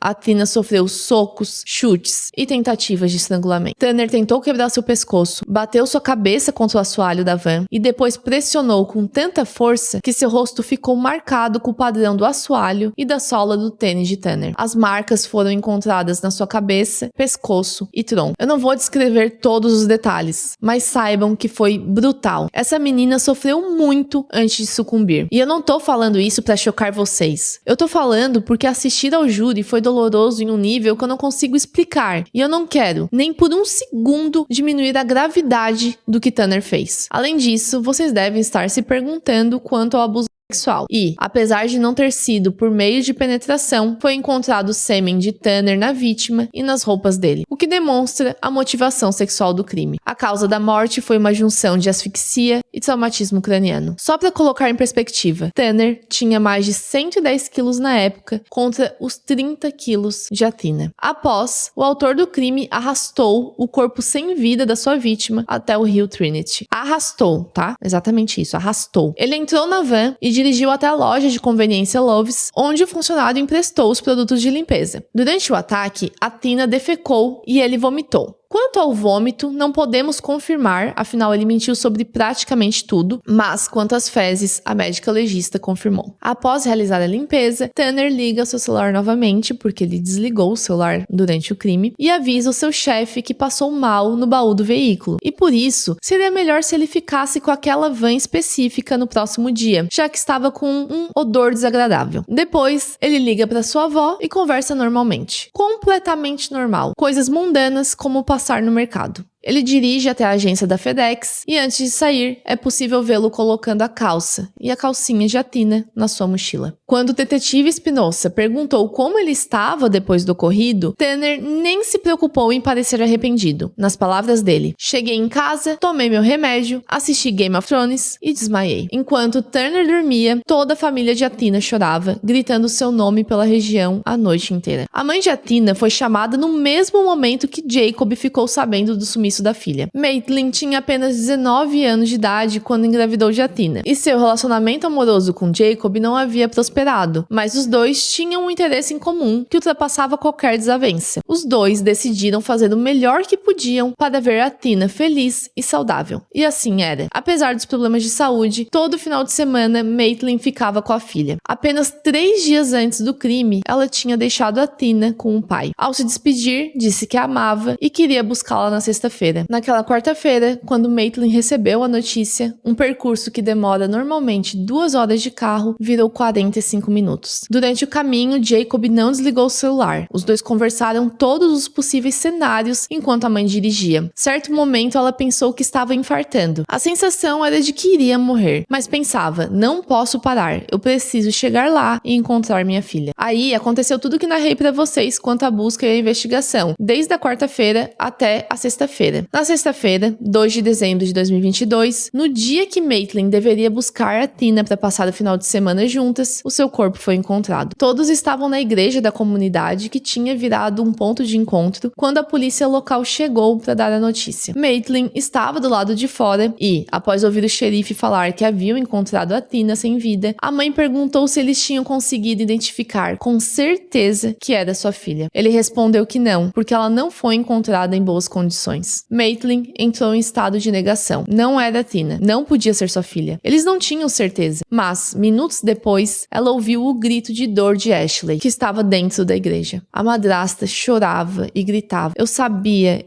Athina sofreu socos, chutes e tentativas de estrangulamento. Tanner tentou quebrar seu pescoço, bateu sua cabeça contra o assoalho da van e depois pressionou com tanta força que seu rosto ficou marcado com o padrão do assoalho e da sola do tênis de Tanner. As marcas foram encontradas na sua cabeça, pescoço e tronco. Eu não vou descrever todos os detalhes, mas saibam que foi brutal. Essa menina sofreu muito antes de sucumbir. E eu não tô falando isso pra chocar vocês. Eu tô falando porque assistir ao júri foi doloroso em um nível que eu não consigo explicar. E eu não quero, nem por um segundo, diminuir a gravidade do que Tanner fez. Além disso, vocês devem estar se perguntando quanto ao abuso sexual. E, apesar de não ter sido por meio de penetração, foi encontrado sêmen de Tanner na vítima e nas roupas dele, o que demonstra a motivação sexual do crime. A causa da morte foi uma junção de asfixia e traumatismo craniano. Só para colocar em perspectiva, Tanner tinha mais de 110 quilos na época contra os 30 quilos de Athina. Após, o autor do crime arrastou o corpo sem vida da sua vítima até o rio Trinity. Arrastou, tá? Exatamente isso, arrastou. Ele entrou na van e dirigiu até a loja de conveniência Love's, onde o funcionário emprestou os produtos de limpeza. Durante o ataque, Athina defecou e ele vomitou. Quanto ao vômito, não podemos confirmar, afinal ele mentiu sobre praticamente tudo, mas quanto às fezes, a médica legista confirmou. Após realizar a limpeza, Tanner liga seu celular novamente, porque ele desligou o celular durante o crime, e avisa o seu chefe que passou mal no baú do veículo, e por isso, seria melhor se ele ficasse com aquela van específica no próximo dia, já que estava com um odor desagradável. Depois, ele liga para sua avó e conversa normalmente. Completamente normal. Coisas mundanas como passar no mercado. Ele dirige até a agência da FedEx e antes de sair, é possível vê-lo colocando a calça e a calcinha de Athina na sua mochila. Quando o detetive Espinosa perguntou como ele estava depois do ocorrido, Tanner nem se preocupou em parecer arrependido. Nas palavras dele, cheguei em casa, tomei meu remédio, assisti Game of Thrones e desmaiei. Enquanto Tanner dormia, toda a família de Athina chorava, gritando seu nome pela região a noite inteira. A mãe de Athina foi chamada no mesmo momento que Jacob ficou sabendo do sumiço da filha. Maitland tinha apenas 19 anos de idade quando engravidou de Athina, e seu relacionamento amoroso com Jacob não havia prosperado, mas os dois tinham um interesse em comum que ultrapassava qualquer desavença. Os dois decidiram fazer o melhor que podiam para ver Athina feliz e saudável. E assim era. Apesar dos problemas de saúde, todo final de semana Maitland ficava com a filha. Apenas 3 dias antes do crime, ela tinha deixado Athina com o pai. Ao se despedir, disse que a amava e queria buscá-la na sexta-feira. Naquela quarta-feira, quando Maitland recebeu a notícia, um percurso que demora normalmente 2 horas de carro virou 45 minutos. Durante o caminho, Jacob não desligou o celular. Os dois conversaram todos os possíveis cenários enquanto a mãe dirigia. Certo momento, ela pensou que estava infartando. A sensação era de que iria morrer, mas pensava, não posso parar, eu preciso chegar lá e encontrar minha filha. Aí aconteceu tudo que narrei para vocês quanto à busca e à investigação, desde a quarta-feira até a sexta-feira. Na sexta-feira, 2 de dezembro de 2022, no dia que Maitland deveria buscar Athina para passar o final de semana juntas, o seu corpo foi encontrado. Todos estavam na igreja da comunidade que tinha virado um ponto de encontro quando a polícia local chegou para dar a notícia. Maitland estava do lado de fora e, após ouvir o xerife falar que haviam encontrado Athina sem vida, a mãe perguntou se eles tinham conseguido identificar com certeza que era sua filha. Ele respondeu que não, porque ela não foi encontrada em boas condições. anos. Maitland entrou em estado de negação. Não era Tina, não podia ser sua filha. Eles não tinham certeza, mas, minutos depois, ela ouviu o grito de dor de Ashley, que estava dentro da igreja. A madrasta chorava e gritava. Eu sabia,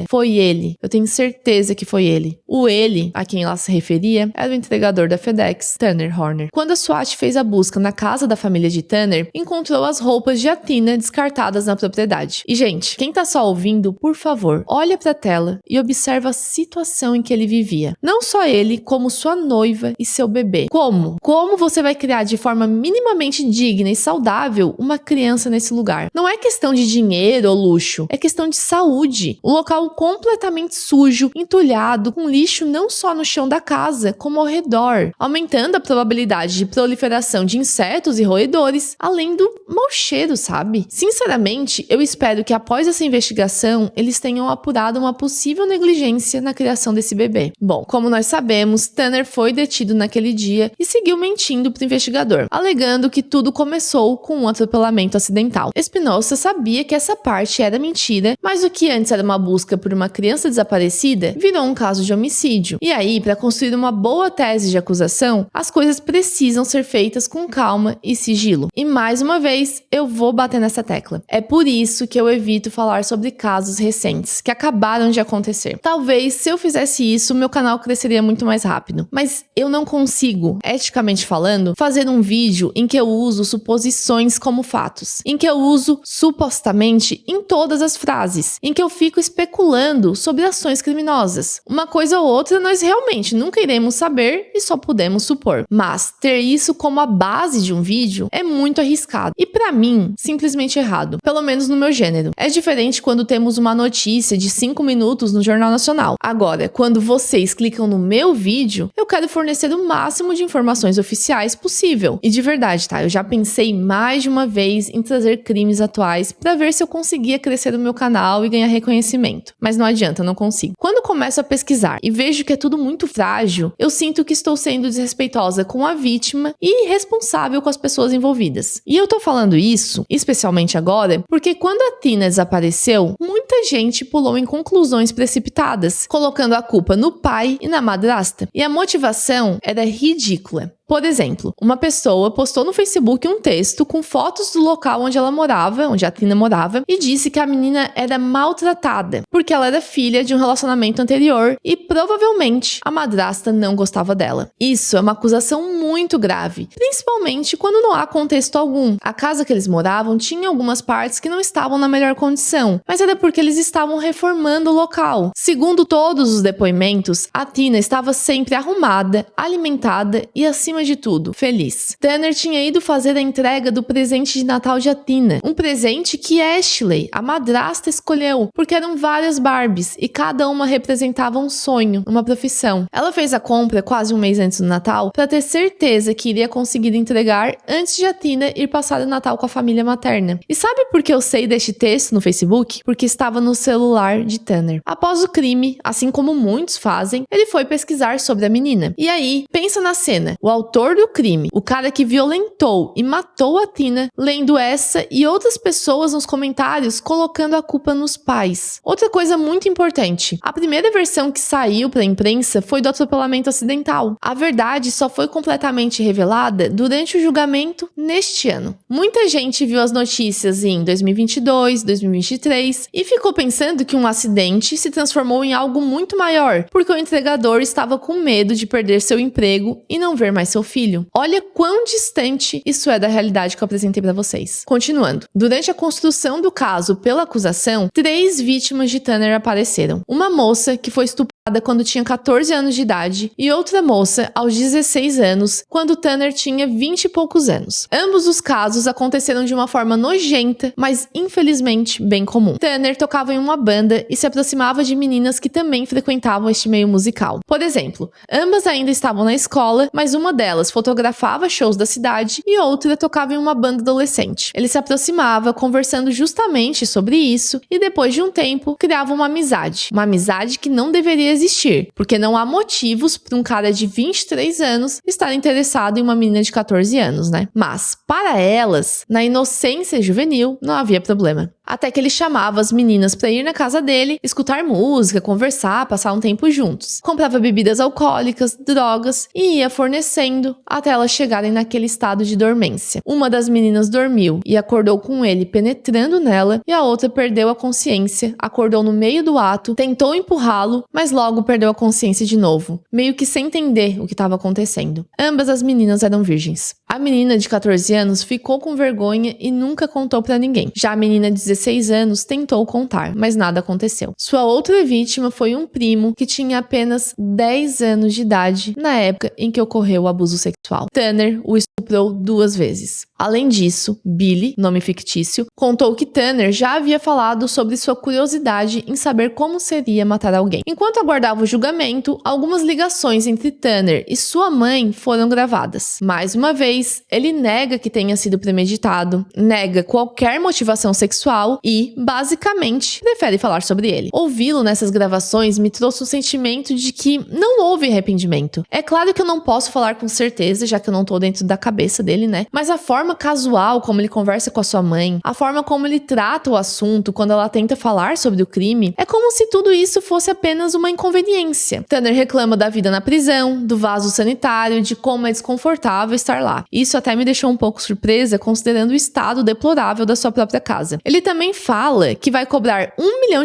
foi ele. Eu tenho certeza que foi ele. O ele, a quem ela se referia, era o entregador da FedEx, Tanner Horner. Quando a SWAT fez a busca na casa da família de Tanner, encontrou as roupas de Athena descartadas na propriedade. E, gente, quem tá só ouvindo, por favor, olha pra tela e observa a situação em que ele vivia. Não só ele, como sua noiva e seu bebê. Como? Como você vai criar de forma minimamente digna e saudável uma criança nesse lugar? Não é questão de dinheiro ou luxo, é questão de saúde. O local completamente sujo, entulhado, com lixo não só no chão da casa, como ao redor, aumentando a probabilidade de proliferação de insetos e roedores, além do mau cheiro, sabe? Sinceramente, eu espero que após essa investigação, eles tenham apurado uma possível negligência na criação desse bebê. Bom, como nós sabemos, Tanner foi detido naquele dia e seguiu mentindo para o investigador, alegando que tudo começou com um atropelamento acidental. Espinosa sabia que essa parte era mentira, mas o que antes era uma busca por uma criança desaparecida virou um caso de homicídio. E aí, para construir uma boa tese de acusação, as coisas precisam ser feitas com calma e sigilo. E mais uma vez, eu vou bater nessa tecla. É por isso que eu evito falar sobre casos recentes, que acabaram de acontecer. Talvez, se eu fizesse isso, meu canal cresceria muito mais rápido. Mas eu não consigo, eticamente falando, fazer um vídeo em que eu uso suposições como fatos, em que eu uso supostamente em todas as frases, em que eu fico especulando sobre ações criminosas. Uma coisa ou outra nós realmente nunca iremos saber e só podemos supor. Mas ter isso como a base de um vídeo é muito arriscado e, pra mim, simplesmente errado. Pelo menos no meu gênero. É diferente quando temos uma notícia de 5 minutos no Jornal Nacional. Agora, quando vocês clicam no meu vídeo, eu quero fornecer o máximo de informações oficiais possível. E de verdade, tá? Eu já pensei mais de uma vez em trazer crimes atuais pra ver se eu conseguia crescer o meu canal e ganhar reconhecimento. Mas não adianta, eu não consigo. Quando começo a pesquisar e vejo que é tudo muito frágil, eu sinto que estou sendo desrespeitosa com a vítima e irresponsável com as pessoas envolvidas. E eu tô falando isso, especialmente agora, porque quando a Tina desapareceu, muita gente pulou em conclusões precipitadas, colocando a culpa no pai e na madrasta. E a motivação era ridícula. Por exemplo, uma pessoa postou no Facebook um texto com fotos do local onde ela morava, onde a Tina morava, e disse que a menina era maltratada, porque ela era filha de um relacionamento anterior e provavelmente a madrasta não gostava dela. Isso é uma acusação muito grave, principalmente quando não há contexto algum. A casa que eles moravam tinha algumas partes que não estavam na melhor condição, mas era porque eles estavam reformando o local. Segundo todos os depoimentos, a Tina estava sempre arrumada, alimentada e, acima de tudo, feliz. Tanner tinha ido fazer a entrega do presente de Natal de Athena, um presente que Ashley, a madrasta, escolheu, porque eram várias Barbies e cada uma representava um sonho, uma profissão. Ela fez a compra quase um mês antes do Natal para ter certeza que iria conseguir entregar antes de Athena ir passar o Natal com a família materna. E sabe por que eu sei deste texto no Facebook? Porque estava no celular de Tanner. Após o crime, assim como muitos fazem, ele foi pesquisar sobre a menina. E aí, pensa na cena. O autor do crime, o cara que violentou e matou a Tina, lendo essa e outras pessoas nos comentários colocando a culpa nos pais. Outra coisa muito importante, a primeira versão que saiu para a imprensa foi do atropelamento acidental. A verdade só foi completamente revelada durante o julgamento neste ano. Muita gente viu as notícias em 2022, 2023 e ficou pensando que um acidente se transformou em algo muito maior, porque o entregador estava com medo de perder seu emprego e não ver mais seu filho. Olha quão distante isso é da realidade que eu apresentei para vocês. Continuando. Durante a construção do caso pela acusação, 3 vítimas de Tanner apareceram. Uma moça que foi estuprada quando tinha 14 anos de idade e outra moça aos 16 anos, quando Tanner tinha 20 e poucos anos. Ambos os casos aconteceram de uma forma nojenta, mas infelizmente bem comum. Tanner tocava em uma banda e se aproximava de meninas que também frequentavam este meio musical. Por exemplo, ambas ainda estavam na escola, mas uma delas fotografava shows da cidade e outra tocava em uma banda adolescente. Ele se aproximava, conversando justamente sobre isso, e depois de um tempo, criava uma amizade que não deveria existir, porque não há motivos para um cara de 23 anos estar interessado em uma menina de 14 anos, né? Mas, para elas, na inocência juvenil, não havia problema. Até que ele chamava as meninas pra ir na casa dele, escutar música, conversar, passar um tempo juntos. Comprava bebidas alcoólicas, drogas e ia fornecendo até elas chegarem naquele estado de dormência. Uma das meninas dormiu e acordou com ele penetrando nela, e a outra perdeu a consciência, acordou no meio do ato, tentou empurrá-lo, mas logo perdeu a consciência de novo, meio que sem entender o que estava acontecendo. Ambas as meninas eram virgens. A menina de 14 anos ficou com vergonha e nunca contou pra ninguém. Já a menina de 16 anos tentou contar, mas nada aconteceu. Sua outra vítima foi um primo que tinha apenas 10 anos de idade na época em que ocorreu o abuso sexual. Tanner o estuprou 2 vezes. Além disso, Billy, nome fictício, contou que Tanner já havia falado sobre sua curiosidade em saber como seria matar alguém. Enquanto aguardava o julgamento, algumas ligações entre Tanner e sua mãe foram gravadas. Mais uma vez, ele nega que tenha sido premeditado, nega qualquer motivação sexual e, basicamente, prefere falar sobre ele. Ouvi-lo nessas gravações me trouxe o sentimento de que não houve arrependimento. É claro que eu não posso falar com certeza, já que eu não tô dentro da cabeça dele, né? Mas a forma casual como ele conversa com a sua mãe, a forma como ele trata o assunto quando ela tenta falar sobre o crime, é como se tudo isso fosse apenas uma inconveniência. Tanner reclama da vida na prisão, do vaso sanitário, de como é desconfortável estar lá. Isso até me deixou um pouco surpresa, considerando o estado deplorável da sua própria casa. Ele também fala que vai cobrar $1 milhão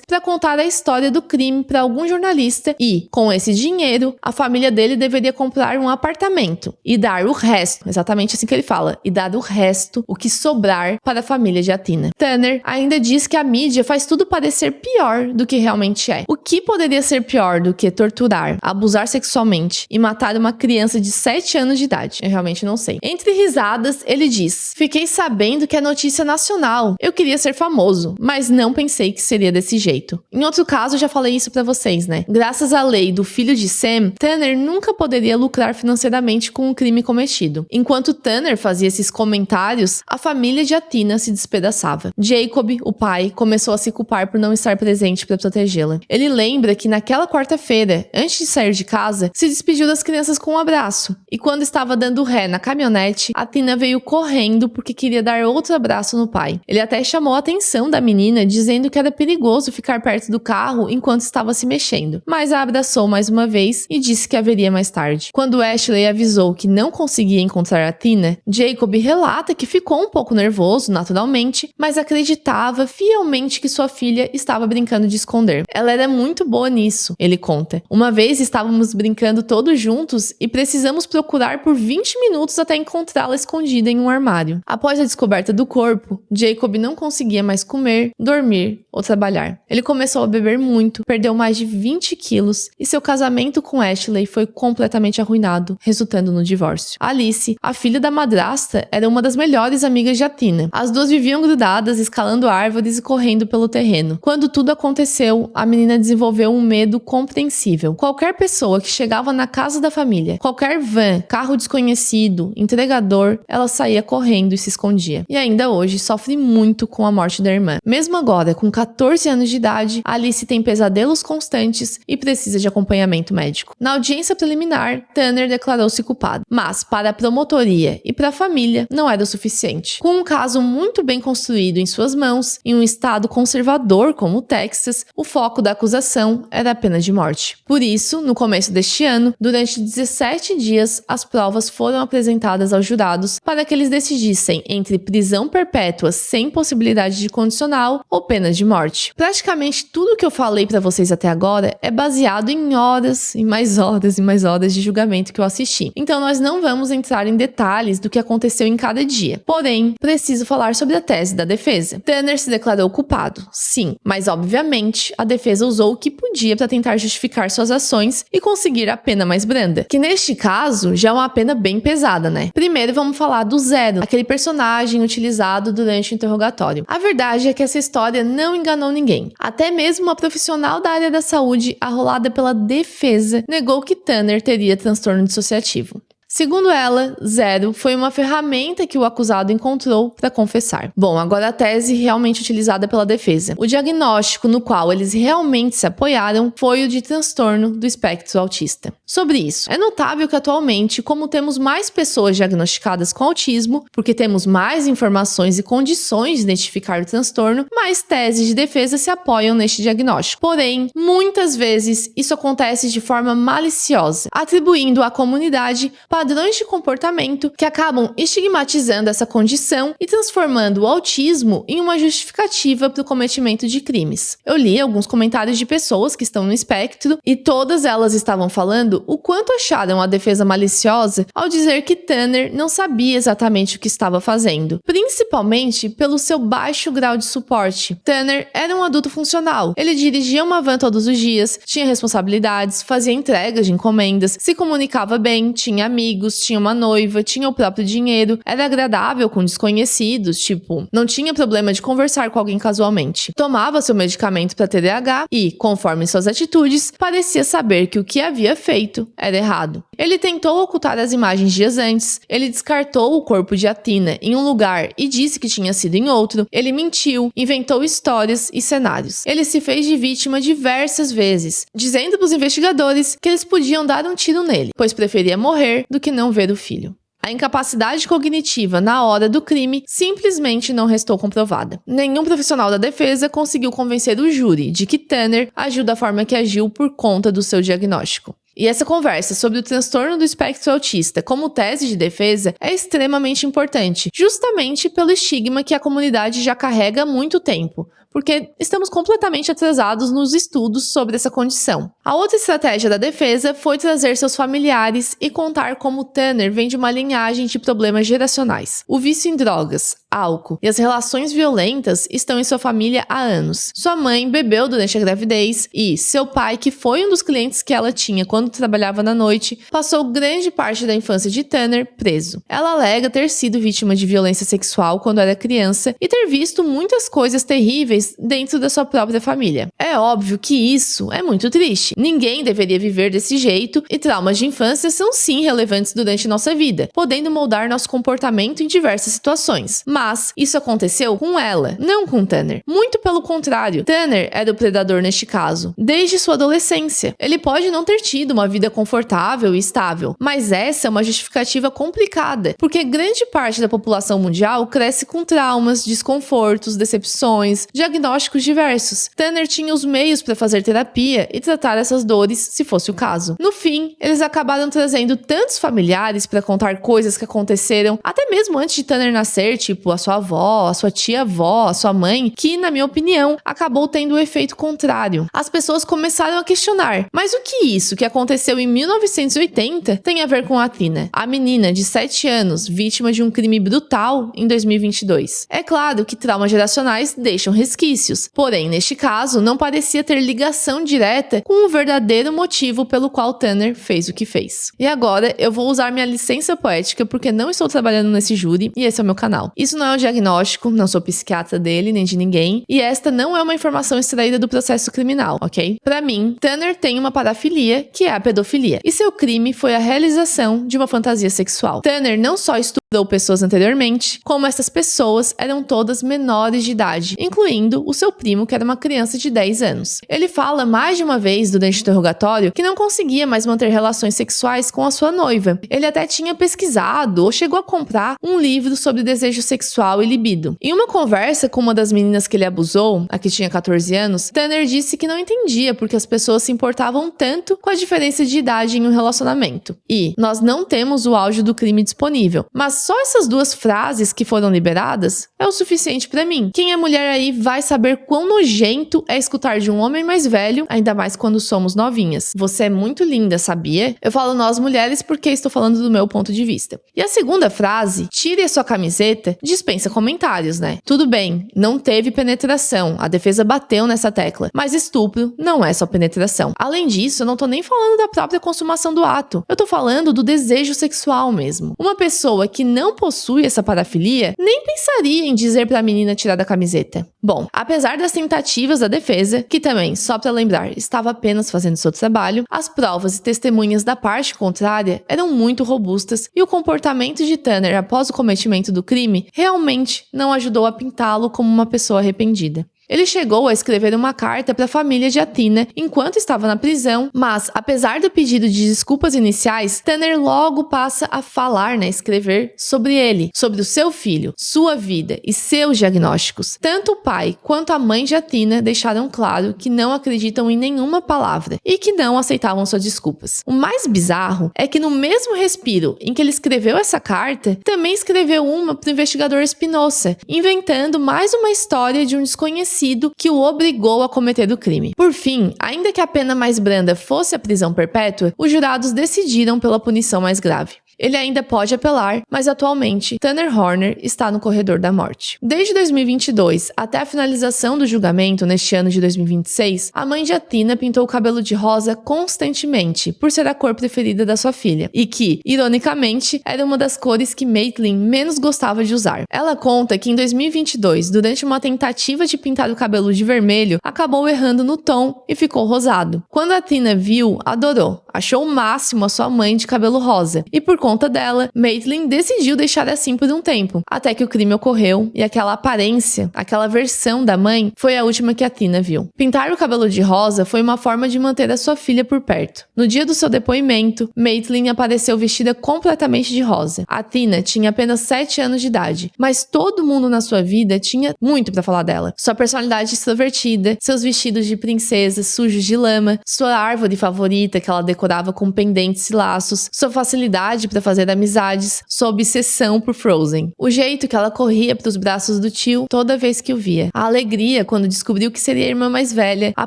para contar a história do crime para algum jornalista e, com esse dinheiro, a família dele deveria comprar um apartamento e dar o resto, exatamente assim que ele fala, e dar o resto, o que sobrar, para a família de Athena. Tanner ainda diz que a mídia faz tudo parecer pior do que realmente é. O que poderia ser pior do que torturar, abusar sexualmente e matar uma criança de 7 anos de idade? Eu realmente não sei. Entre risadas, ele diz: "Fiquei sabendo que é notícia nacional. Eu queria ser famoso, mas não pensei que seria desse jeito." Em outro caso, eu já falei isso pra vocês, né? Graças à lei do filho de Sam, Tanner nunca poderia lucrar financeiramente com o crime cometido. Enquanto Tanner fazia esses comentários, a família de Athena se despedaçava. Jacob, o pai, começou a se culpar por não estar presente para protegê-la. Ele lembra que naquela quarta-feira, antes de sair de casa, se despediu das crianças com um abraço. E quando estava dando ré na caminhonete, Athena veio correndo porque queria dar outro abraço no pai. Ele até chamou a atenção da menina, dizendo que era perigoso ficar perto do carro enquanto estava se mexendo, mas a abraçou mais uma vez e disse que haveria mais tarde. Quando Ashley avisou que não conseguia encontrar Athena, Jacob relata que ficou um pouco nervoso, naturalmente, mas acreditava fielmente que sua filha estava brincando de esconder. Ela era muito boa nisso, ele conta. Uma vez estávamos brincando todos juntos e precisamos procurar por 20 minutos até encontrá-la escondida em um armário. Após a descoberta do corpo, Jacob não conseguia mais comer, dormir ou trabalhar. Ele começou a beber muito, perdeu mais de 20 quilos e seu casamento com Ashley foi completamente arruinado, resultando no divórcio. Alice, a filha da madrasta, era uma das melhores amigas de Athena. As duas viviam grudadas, escalando árvores e correndo pelo terreno. Quando tudo aconteceu, a menina desenvolveu um medo compreensível. Qualquer pessoa que chegava na casa da família, qualquer van, carro desconhecido, entregador, ela saía correndo e se escondia. E ainda hoje sofre muito com a morte da irmã. Mesmo agora, com 14 anos de idade, Alice tem pesadelos constantes e precisa de acompanhamento médico. Na audiência preliminar, Tanner declarou-se culpado, mas para a promotoria e para a família não era o suficiente. Com um caso muito bem construído em suas mãos, em um estado conservador como o Texas, o foco da acusação era a pena de morte. Por isso, no começo deste ano, durante 17 dias, as provas foram apresentadas aos jurados para que eles decidissem entre prisão perpétua sem possibilidade de condicional ou pena de morte. Praticamente tudo que eu falei para vocês até agora é baseado em horas e mais horas e mais horas de julgamento que eu assisti. Então nós não vamos entrar em detalhes do que aconteceu em cada dia. Porém, preciso falar sobre a tese da defesa. Tanner se declarou culpado, sim, mas obviamente a defesa usou o que podia para tentar justificar suas ações e conseguir a pena mais branda, que neste caso já é uma pena bem pesada, né? Primeiro vamos falar do Zero, aquele personagem utilizado durante o interrogatório. A verdade é que essa história não enganou ninguém. Até mesmo uma profissional da área da saúde, arrolada pela defesa, negou que Tanner teria transtorno dissociativo. Segundo ela, 0 foi uma ferramenta que o acusado encontrou para confessar. Bom, agora a tese realmente utilizada pela defesa. O diagnóstico no qual eles realmente se apoiaram foi o de transtorno do espectro autista. Sobre isso, é notável que atualmente, como temos mais pessoas diagnosticadas com autismo, porque temos mais informações e condições de identificar o transtorno, mais teses de defesa se apoiam neste diagnóstico. Porém, muitas vezes isso acontece de forma maliciosa, atribuindo à comunidade padrões de comportamento que acabam estigmatizando essa condição e transformando o autismo em uma justificativa para o cometimento de crimes. Eu li alguns comentários de pessoas que estão no espectro e todas elas estavam falando o quanto acharam a defesa maliciosa ao dizer que Tanner não sabia exatamente o que estava fazendo, principalmente pelo seu baixo grau de suporte. Tanner era um adulto funcional. Ele dirigia uma van todos os dias, tinha responsabilidades, fazia entregas de encomendas, se comunicava bem, tinha amigos, tinha uma noiva, tinha o próprio dinheiro, era agradável com desconhecidos, tipo, não tinha problema de conversar com alguém casualmente. Tomava seu medicamento para TDAH e, conforme suas atitudes, parecia saber que o que havia feito era errado. Ele tentou ocultar as imagens dias antes, ele descartou o corpo de Athena em um lugar e disse que tinha sido em outro, ele mentiu, inventou histórias e cenários. Ele se fez de vítima diversas vezes, dizendo para os investigadores que eles podiam dar um tiro nele, pois preferia morrer do que não ver o filho. A incapacidade cognitiva na hora do crime simplesmente não restou comprovada. Nenhum profissional da defesa conseguiu convencer o júri de que Tanner agiu da forma que agiu por conta do seu diagnóstico. E essa conversa sobre o transtorno do espectro autista como tese de defesa é extremamente importante, justamente pelo estigma que a comunidade já carrega há muito tempo, porque estamos completamente atrasados nos estudos sobre essa condição. A outra estratégia da defesa foi trazer seus familiares e contar como Tanner vem de uma linhagem de problemas geracionais. O vício em drogas, álcool e as relações violentas estão em sua família há anos. Sua mãe bebeu durante a gravidez e seu pai, que foi um dos clientes que ela tinha quando trabalhava na noite, passou grande parte da infância de Tanner preso. Ela alega ter sido vítima de violência sexual quando era criança e ter visto muitas coisas terríveis dentro da sua própria família. É óbvio que isso é muito triste. Ninguém deveria viver desse jeito e traumas de infância são sim relevantes durante nossa vida, podendo moldar nosso comportamento em diversas situações. Mas isso aconteceu com ela, não com Tanner. Muito pelo contrário, Tanner era o predador neste caso, desde sua adolescência. Ele pode não ter tido uma vida confortável e estável, mas essa é uma justificativa complicada, porque grande parte da população mundial cresce com traumas, desconfortos, decepções, diagnósticos diversos. Tanner tinha os meios para fazer terapia e tratar essas dores, se fosse o caso. No fim, eles acabaram trazendo tantos familiares para contar coisas que aconteceram até mesmo antes de Tanner nascer, tipo a sua avó, a sua tia-avó, a sua mãe, que, na minha opinião, acabou tendo o efeito contrário. As pessoas começaram a questionar, mas o que isso que aconteceu em 1980 tem a ver com a Athena, a menina de 7 anos, vítima de um crime brutal em 2022? É claro que traumas geracionais deixam resquícios, porém, neste caso, não parecia ter ligação direta com o verdadeiro motivo pelo qual Tanner fez o que fez. E agora, eu vou usar minha licença poética porque não estou trabalhando nesse júri e esse é o meu canal. Isso não é um diagnóstico, não sou psiquiatra dele nem de ninguém, e esta não é uma informação extraída do processo criminal, ok? Pra mim, Tanner tem uma parafilia, que é a pedofilia, e seu crime foi a realização de uma fantasia sexual. Tanner não só estuprou pessoas anteriormente, como essas pessoas eram todas menores de idade, incluindo o seu primo, que era uma criança de 10 anos. Ele fala mais de uma vez durante o interrogatório que não conseguia mais manter relações sexuais com a sua noiva. Ele até tinha pesquisado ou chegou a comprar um livro sobre desejo sexual e libido. Em uma conversa com uma das meninas que ele abusou, a que tinha 14 anos, Tanner disse que não entendia porque as pessoas se importavam tanto com a diferença de idade em um relacionamento. E nós não temos o áudio do crime disponível, mas só essas duas frases que foram liberadas é o suficiente pra mim. Quem é mulher aí vai saber quão nojento é escutar de um homem mais velho, ainda mais quando somos novinhas. Você é muito linda, sabia? Eu falo nós mulheres porque estou falando do meu ponto de vista. E a segunda frase, tire a sua camiseta, dispensa comentários, né? Tudo bem, não teve penetração, a defesa bateu nessa tecla, mas estupro não é só penetração. Além disso, eu não tô nem falando da própria consumação do ato, eu tô falando do desejo sexual mesmo. Uma pessoa que não possui essa parafilia nem pensaria em dizer para a menina tirar da camiseta. Bom, apesar das tentativas da defesa, que também, só para lembrar, estava apenas fazendo seu trabalho, as provas e testemunhas da parte contrária eram muito robustas e o comportamento de Tanner após o cometimento do crime realmente não ajudou a pintá-lo como uma pessoa arrependida. Ele chegou a escrever uma carta para a família de Athena enquanto estava na prisão, mas, apesar do pedido de desculpas iniciais, Tanner logo passa a falar, escrever sobre ele, sobre o seu filho, sua vida e seus diagnósticos. Tanto o pai quanto a mãe de Athena deixaram claro que não acreditam em nenhuma palavra e que não aceitavam suas desculpas. O mais bizarro é que no mesmo respiro em que ele escreveu essa carta, também escreveu uma para o investigador Espinosa, inventando mais uma história de um desconhecido que o obrigou a cometer o crime. Por fim, ainda que a pena mais branda fosse a prisão perpétua, os jurados decidiram pela punição mais grave. Ele ainda pode apelar, mas atualmente Tanner Horner está no corredor da morte. Desde 2022 até a finalização do julgamento neste ano de 2026, a mãe de Athena pintou o cabelo de rosa constantemente, por ser a cor preferida da sua filha, e que, ironicamente, era uma das cores que Maitland menos gostava de usar. Ela conta que em 2022, durante uma tentativa de pintar o cabelo de vermelho, acabou errando no tom e ficou rosado. Quando Athena viu, adorou, achou o máximo a sua mãe de cabelo rosa, e por conta dela, Maitland decidiu deixar assim por um tempo, até que o crime ocorreu e aquela aparência, aquela versão da mãe, foi a última que Athena viu. Pintar o cabelo de rosa foi uma forma de manter a sua filha por perto. No dia do seu depoimento, Maitland apareceu vestida completamente de rosa. Athena tinha apenas 7 anos de idade, mas todo mundo na sua vida tinha muito pra falar dela. Sua personalidade extrovertida, seus vestidos de princesa sujos de lama, sua árvore favorita que ela decorava com pendentes e laços, sua facilidade para fazer amizades, sua obsessão por Frozen, o jeito que ela corria para os braços do tio toda vez que o via, a alegria quando descobriu que seria a irmã mais velha, a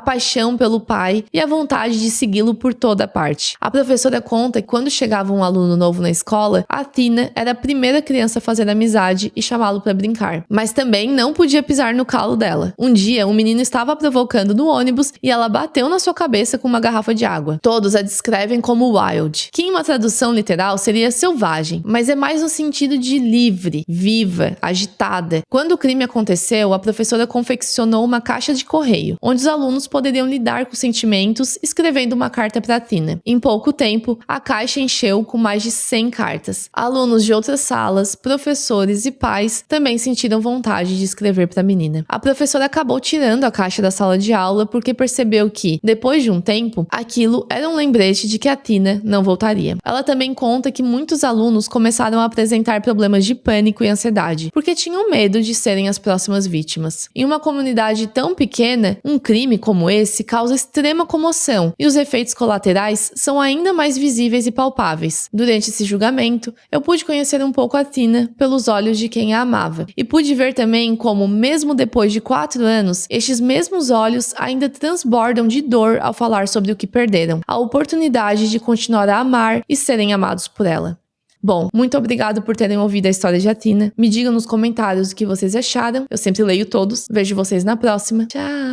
paixão pelo pai e a vontade de segui-lo por toda parte. A professora conta que quando chegava um aluno novo na escola, a Athena era a primeira criança a fazer amizade e chamá-lo para brincar, mas também não podia pisar no calo dela. Um dia, um menino estava provocando no ônibus e ela bateu na sua cabeça com uma garrafa de água. Todos a descrevem como wild, que em uma tradução literal seria selvagem, mas é mais no sentido de livre, viva, agitada. Quando o crime aconteceu, a professora confeccionou uma caixa de correio, onde os alunos poderiam lidar com sentimentos, escrevendo uma carta para Athena. Em pouco tempo, a caixa encheu com mais de 100 cartas. Alunos de outras salas, professores e pais também sentiram vontade de escrever para a menina. A professora acabou tirando a caixa da sala de aula porque percebeu que, depois de um tempo, aquilo era um lembrete de que Athena não voltaria. Ela também conta que muitos alunos começaram a apresentar problemas de pânico e ansiedade, porque tinham medo de serem as próximas vítimas. Em uma comunidade tão pequena, um crime como esse causa extrema comoção e os efeitos colaterais são ainda mais visíveis e palpáveis. Durante esse julgamento, eu pude conhecer um pouco a Athena pelos olhos de quem a amava, e pude ver também como, mesmo depois de 4 anos, estes mesmos olhos ainda transbordam de dor ao falar sobre o que perderam, a oportunidade de continuar a amar e serem amados por ela. Bom, muito obrigado por terem ouvido a história de Athena. Me digam nos comentários o que vocês acharam. Eu sempre leio todos. Vejo vocês na próxima. Tchau!